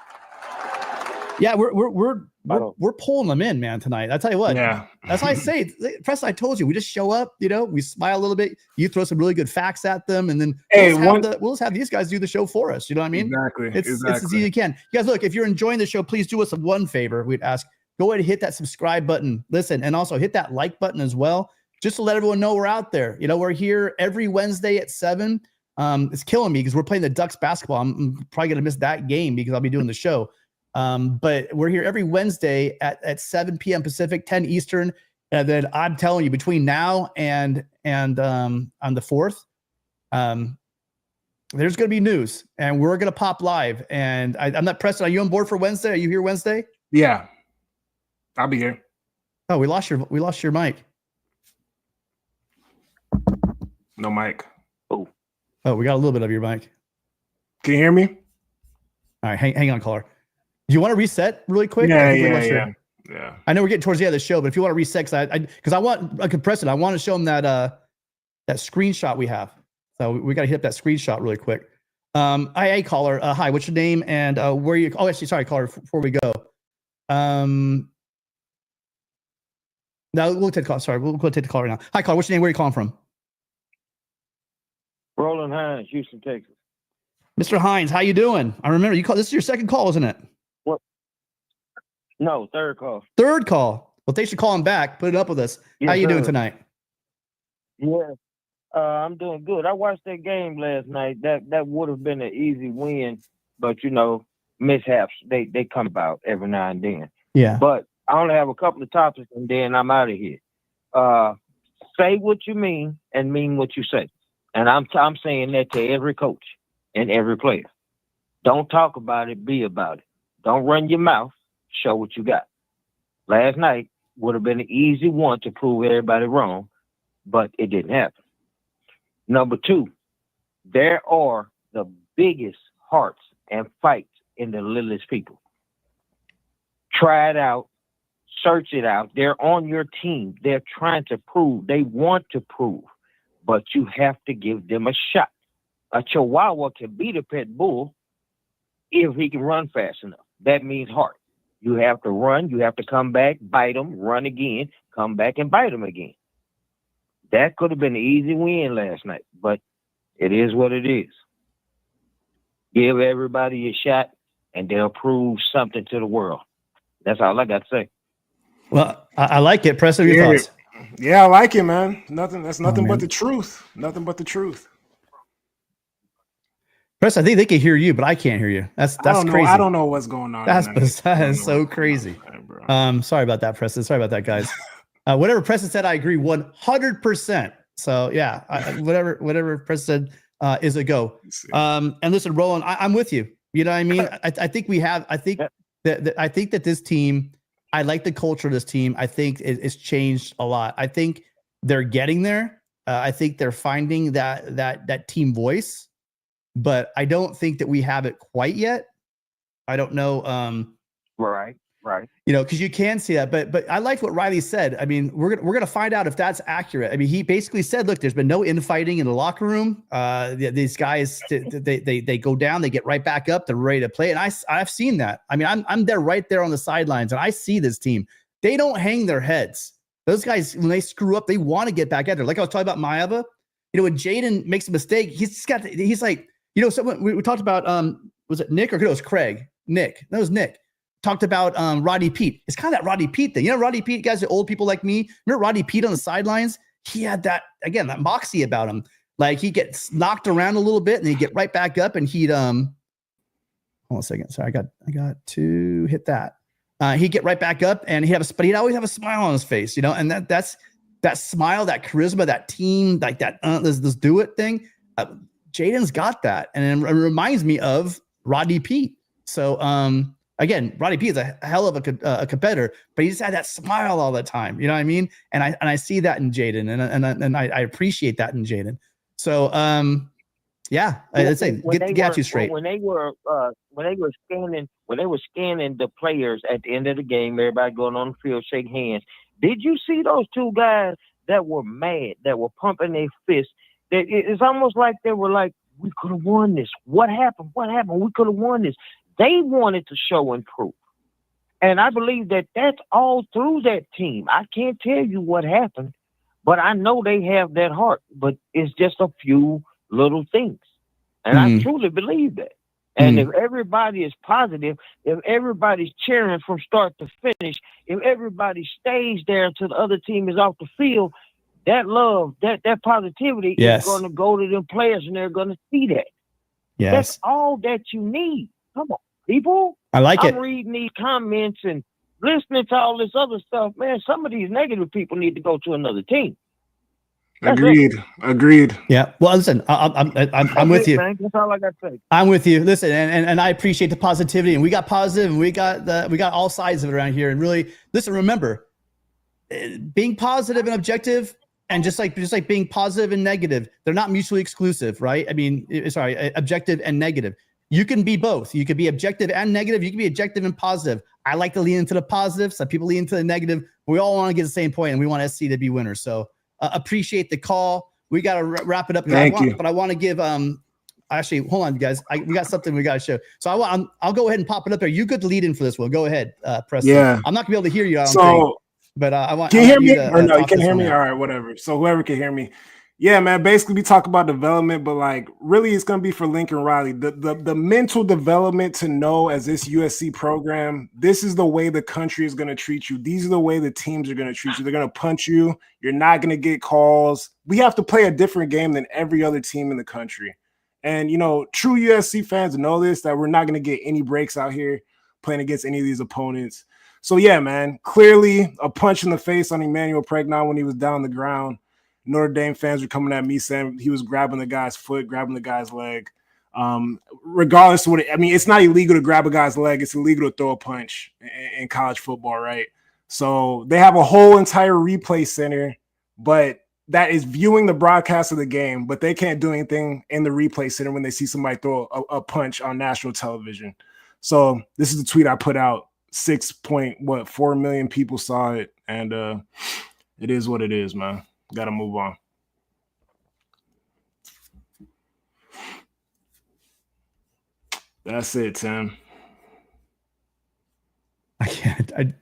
[SPEAKER 1] Yeah, we're pulling them in, man, tonight. I tell you what.
[SPEAKER 2] Yeah.
[SPEAKER 1] That's why I say, Preston, I told you, we just show up, we smile a little bit, you throw some really good facts at them, and then we'll just have these guys do the show for us. You know what I mean?
[SPEAKER 2] Exactly.
[SPEAKER 1] It's as easy as you can. You guys, look, if you're enjoying the show, please do us one favor. We'd ask, go ahead and hit that subscribe button. Listen, and also hit that like button as well, just to let everyone know we're out there. We're here every Wednesday at 7. It's killing me because we're playing the Ducks basketball. I'm probably going to miss that game because I'll be doing the show. But we're here every Wednesday at 7 p.m. Pacific, 10 Eastern. And then I'm telling you, between now and on the 4th, there's going to be news, and we're going to pop live. And I'm not Preston. Are you on board for Wednesday? Are you here Wednesday?
[SPEAKER 2] Yeah, I'll be here.
[SPEAKER 1] Oh, we lost your mic.
[SPEAKER 2] No mic.
[SPEAKER 1] Oh, we got a little bit of your mic.
[SPEAKER 2] Can you hear me?
[SPEAKER 1] All right, hang on, caller. Do you want to reset really quick?
[SPEAKER 2] Yeah.
[SPEAKER 1] I know we're getting towards the end of the show, but if you want to reset, because I want a compressor, I want to show them that screenshot we have. So we got to hit up that screenshot really quick. Hey, caller. Hi, what's your name and where are you? Oh, actually, sorry, caller. Before we go, now we'll take the call. Sorry, we'll go take the call right now. Hi, caller. What's your name? Where are you calling from?
[SPEAKER 10] Roland Hines, Houston, Texas.
[SPEAKER 1] Mr. Hines, how you doing? I remember you called. This is your second call, isn't it?
[SPEAKER 10] What? No, third call.
[SPEAKER 1] Third call. Well, thanks for calling back. Put it up with us.
[SPEAKER 10] Yes,
[SPEAKER 1] how you doing tonight?
[SPEAKER 10] Yeah, I'm doing good. I watched that game last night. That would have been an easy win, but mishaps they come about every now and then.
[SPEAKER 1] Yeah.
[SPEAKER 10] But I only have a couple of topics, and then I'm out of here. Say what you mean and mean what you say, and I'm saying that to every coach and every player. Don't talk about it, be about it. Don't run your mouth, show what you got. Last night would have been an easy one to prove everybody wrong, but it didn't happen. Number 2, there are the biggest hearts and fights in the littlest people. Try it out, search it out. They're on your team. They're trying to prove. They want to prove, but you have to give them a shot. A Chihuahua can beat a pit bull if he can run fast enough. That means heart. You have to run. You have to come back, bite them, run again, come back and bite them again. That could have been an easy win last night, but it is what it is. Give everybody a shot, and they'll prove something to the world. That's all I got to say.
[SPEAKER 1] Well, I like it. Preston, your thoughts?
[SPEAKER 2] Yeah, I like it, man. That's nothing but the truth. Nothing but the truth.
[SPEAKER 1] Chris, I think they can hear you, but I can't hear you. That's crazy.
[SPEAKER 2] I don't know what's going on.
[SPEAKER 1] That is so crazy. Sorry about that, Preston. Sorry about that, guys. Whatever Preston said, I agree 100%. So yeah, whatever Preston said is a go. And listen, Roland, I'm with you. You know what I mean? I think that this team, I like the culture of this team. I think it's changed a lot. I think they're getting there. I think they're finding that team voice. But I don't think that we have it quite yet. I don't know.
[SPEAKER 10] Right.
[SPEAKER 1] You know, because you can see that. But I liked what Riley said. I mean, we're gonna find out if that's accurate. I mean, he basically said, look, there's been no infighting in the locker room. These guys, they go down, they get right back up, they're ready to play. And I've seen that. I mean, I'm there right there on the sidelines, and I see this team. They don't hang their heads. Those guys, when they screw up, they want to get back at there. Like I was talking about Maiava. You know, when Jayden makes a mistake, he's like. You know, someone we talked about, was it Nick or it was Craig? Nick. That was Nick. Talked about Roddy Pete. It's kind of that Roddy Pete thing. You know, Roddy Pete, guys, the old people like me. Remember Roddy Pete on the sidelines? He had that moxie about him. Like he gets knocked around a little bit and he'd get right back up and he'd hold on a second. Sorry, I got to hit that. He'd get right back up and but he'd always have a smile on his face, you know, and that's that smile, that charisma, that team, like that let's do it thing. Jayden's got that, and it reminds me of Roddy Pete. So, again, Roddy Pete is a hell of a competitor, but he just had that smile all the time. You know what I mean? And I see that in Jayden, and I appreciate that in Jayden. So, yeah, I'd say get you straight.
[SPEAKER 10] When they were scanning the players at the end of the game, everybody going on the field, shake hands. Did you see those two guys that were mad, that were pumping their fists? It's almost like they were like, we could have won this. What happened? We could have won this. They wanted to show and prove. And I believe that that's all through that team. I can't tell you what happened, but I know they have that heart. But it's just a few little things. And I truly believe that. And if everybody is positive, if everybody's cheering from start to finish, if everybody stays there until the other team is off the field, that love, that positivity is going to go to them players, and they're going to see that.
[SPEAKER 1] Yes.
[SPEAKER 10] That's all that you need. Come on, people.
[SPEAKER 1] I like it.
[SPEAKER 10] I'm reading these comments and listening to all this other stuff. Man, some of these negative people need to go to another team.
[SPEAKER 2] Agreed.
[SPEAKER 1] Yeah. Well, listen, I'm with you.
[SPEAKER 10] Man. That's all I got to say.
[SPEAKER 1] I'm with you. Listen, and I appreciate the positivity, and we got positive, and we got all sides of it around here. And really, listen, remember, being positive and objective. And just like being positive and negative, they're not mutually exclusive, right? I mean, objective and negative. You can be both. You could be objective and negative. You can be objective and positive. I like to lean into the positive. Some people lean into the negative. We all want to get the same point, and we want SC to be winners. So appreciate the call. We got to wrap it up. But I want to give actually, hold on, guys. We got something we got to show. So I'll go ahead and pop it up there. You could lead in for this one. Go ahead, Preston.
[SPEAKER 2] Yeah.
[SPEAKER 1] I'm not gonna be able to hear you. I don't think. But I want.
[SPEAKER 2] Can you hear me? Or no, you can hear me. All right, whatever. So whoever can hear me, yeah, man. Basically, we talk about development, but like, really, it's gonna be for Lincoln Riley. The mental development to know as this USC program, this is the way the country is gonna treat you. These are the way the teams are gonna treat you. They're gonna punch you. You're not gonna get calls. We have to play a different game than every other team in the country. And you know, true USC fans know this, that we're not gonna get any breaks out here playing against any of these opponents. So, yeah, man, clearly a punch in the face on Emmanuel Pregnon when he was down on the ground. Notre Dame fans were coming at me saying he was grabbing the guy's foot, grabbing the guy's leg. Regardless of it's not illegal to grab a guy's leg. It's illegal to throw a punch in college football, right? So they have a whole entire replay center, but that is viewing the broadcast of the game, but they can't do anything in the replay center when they see somebody throw a punch on national television. So this is the tweet I put out. 6.4 million people saw it, and it is what it is, man. Gotta move on. That's it, Tim.
[SPEAKER 1] I can't.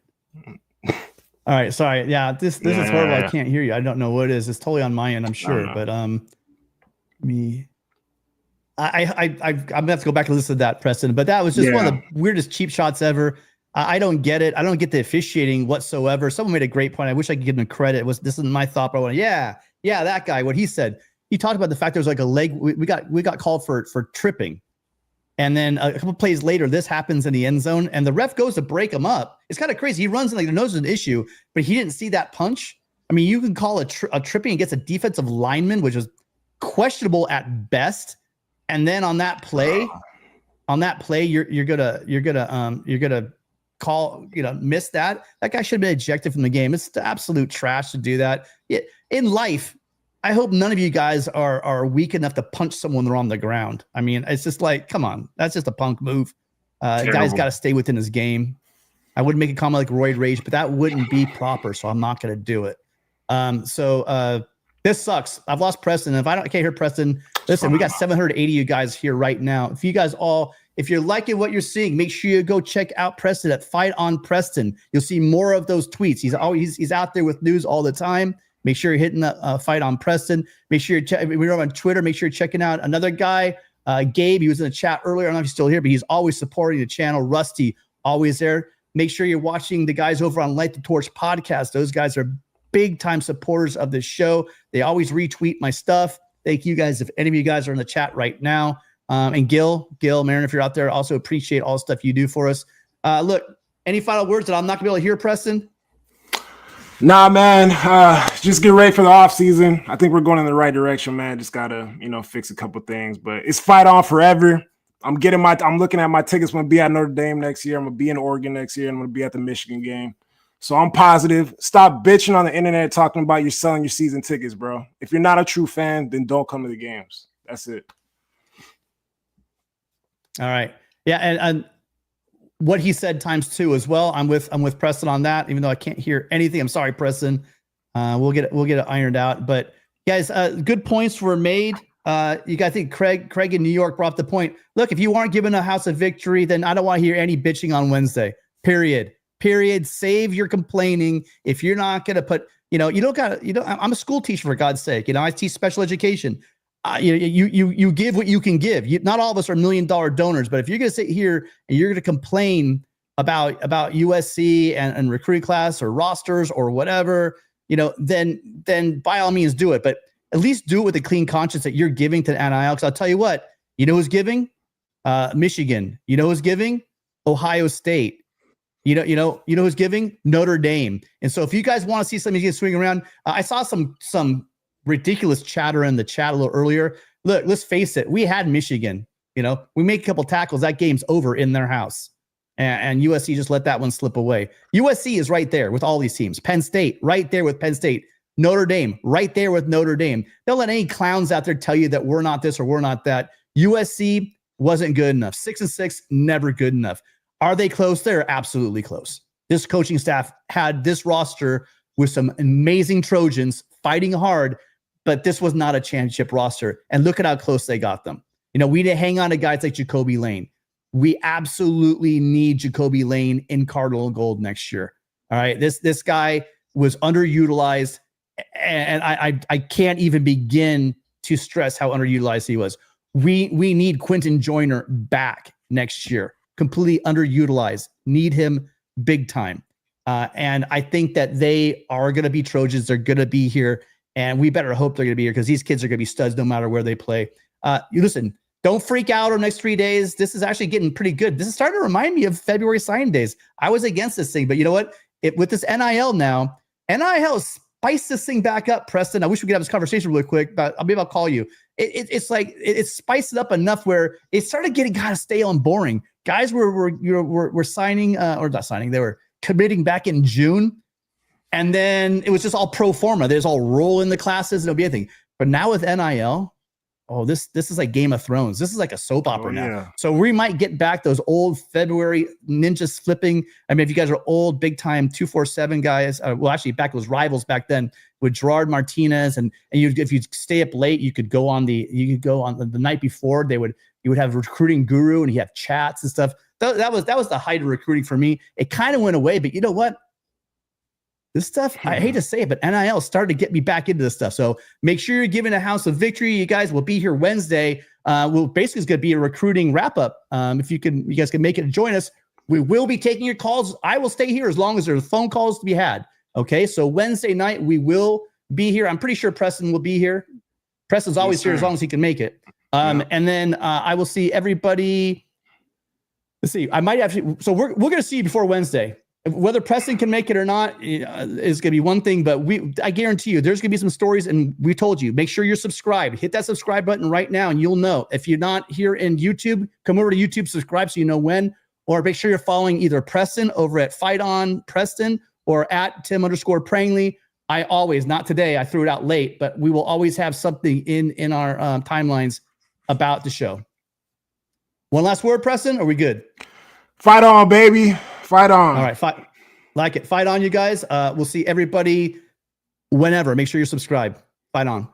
[SPEAKER 1] All right, sorry. Yeah, this is horrible. I can't hear you. I don't know what it is. It's totally on my end, I'm sure. But I'm gonna have to go back and listen to that, Preston. But that was just one of the weirdest cheap shots ever. I don't get it. I don't get the officiating whatsoever. Someone made a great point. I wish I could give him credit. This is my thought, but I went, yeah, that guy. What he said. He talked about the fact there was like a leg. We got called for tripping. And then a couple plays later, this happens in the end zone, and the ref goes to break him up. It's kind of crazy. He runs in like the nose is an issue, but he didn't see that punch. I mean, you can call a tripping and gets a defensive lineman, which is questionable at best. And then on that play, you're gonna call, miss that. That guy should have been ejected from the game. It's absolute trash to do that. In life, I hope none of you guys are weak enough to punch someone when they're on the ground. I mean, it's just like, come on, that's just a punk move. Guy's got to stay within his game. I wouldn't make a comment like roid rage, but that wouldn't be proper, so I'm not going to do it. This sucks. I've lost Preston. If I can't hear Preston, listen, we got 780 of you guys here right now. If you're liking what you're seeing, make sure you go check out Preston at Fight on Preston. You'll see more of those tweets. He's out there with news all the time. Make sure you're hitting the Fight on Preston. Make sure we're on Twitter. Make sure you're checking out another guy, Gabe. He was in the chat earlier. I don't know if he's still here, but he's always supporting the channel. Rusty, always there. Make sure you're watching the guys over on Light the Torch podcast. Those guys are big time supporters of this show. They always retweet my stuff. Thank you guys. If any of you guys are in the chat right now, and Gil, Marin, if you're out there, also appreciate all the stuff you do for us. Look, any final words that I'm not gonna be able to hear, Preston?
[SPEAKER 2] Nah, man. Just get ready for the off season. I think we're going in the right direction, man. Just gotta, fix a couple things. But it's fight on forever. I'm looking at my tickets. I'm gonna be at Notre Dame next year. I'm gonna be in Oregon next year. I'm gonna be at the Michigan game. So I'm positive. Stop bitching on the internet talking about you're selling your season tickets, bro. If you're not a true fan, then don't come to the games. That's it.
[SPEAKER 1] All right. Yeah, and what he said ×2 as well. I'm with Preston on that, even though I can't hear anything. I'm sorry, Preston. We'll get it ironed out. But guys, good points were made. You guys think Craig in New York brought up the point. Look, if you aren't given a house of victory, then I don't want to hear any bitching on Wednesday. Period. Save your complaining. If you're not gonna put, I'm a school teacher, for God's sake. I teach special education. You give what you can give. Not all of us are $1 million donors, but if you're going to sit here and you're going to complain about USC and recruiting class or rosters or whatever, then by all means do it. But at least do it with a clean conscience that you're giving to the NIL. Because I'll tell you what, who's giving? Michigan. Who's giving? Ohio State. Who's giving? Notre Dame. And so if you guys want to see something swing around, I saw some ridiculous chatter in the chat a little earlier. Look, let's face it. We had Michigan. We make a couple tackles. That game's over in their house. And USC just let that one slip away. USC is right there with all these teams. Penn State, right there with Penn State. Notre Dame, right there with Notre Dame. Don't let any clowns out there tell you that we're not this or we're not that. USC wasn't good enough. 6-6, never good enough. Are they close? They're absolutely close. This coaching staff had this roster with some amazing Trojans fighting hard, but this was not a championship roster. And look at how close they got them. We need to hang on to guys like Jacoby Lane. We absolutely need Jacoby Lane in Cardinal Gold next year. All right. This guy was underutilized, and I can't even begin to stress how underutilized he was. We need Quentin Joyner back next year. Completely underutilized. Need him big time. And I think that they are going to be Trojans. They're going to be here. And we better hope they're going to be here because these kids are going to be studs no matter where they play. Listen, don't freak out over the next 3 days. This is actually getting pretty good. This is starting to remind me of February signing days. I was against this thing, but you know what? With this NIL now, NIL spiced this thing back up, Preston. I wish we could have this conversation really quick, but maybe I'll call you. It's like it spiced it up enough where it started getting kind of stale and boring. Guys were signing or not signing. They were committing back in June. And then it was just all pro forma. There's all roll in the classes and it'll be anything. But now with NIL, this is like Game of Thrones. This is like a soap opera now.
[SPEAKER 2] Yeah.
[SPEAKER 1] So we might get back those old February ninjas flipping. I mean, if you guys are old, big time 247 guys, actually back was rivals back then with Gerard Martinez, and if you stay up late, you could go on the night before. You would have recruiting guru and you have chats and stuff. That was the height of recruiting for me. It kind of went away, but you know what? This stuff, I hate to say it, but NIL started to get me back into this stuff. So make sure you're giving a house of victory. You guys will be here Wednesday. Well, basically, it's going to be a recruiting wrap up. If you guys can make it and join us, we will be taking your calls. I will stay here as long as there's phone calls to be had. Okay, so Wednesday night we will be here. I'm pretty sure Preston will be here. Preston's always here as long as he can make it. And then I will see everybody. Let's see. I might actually. So we're going to see you before Wednesday. Whether Preston can make it or not is going to be one thing, but I guarantee you there's going to be some stories, and we told you, make sure you're subscribed. Hit that subscribe button right now, and you'll know. If you're not here in YouTube, come over to YouTube, subscribe so you know when, or make sure you're following either Preston over at Fight On Preston or at Tim_Prangley. I always, not today, I threw it out late, but we will always have something in our timelines about the show. One last word, Preston? Are we good?
[SPEAKER 2] Fight on, baby. Fight on.
[SPEAKER 1] All right. Fight on, you guys. We'll see everybody whenever. Make sure you're subscribed. Fight on.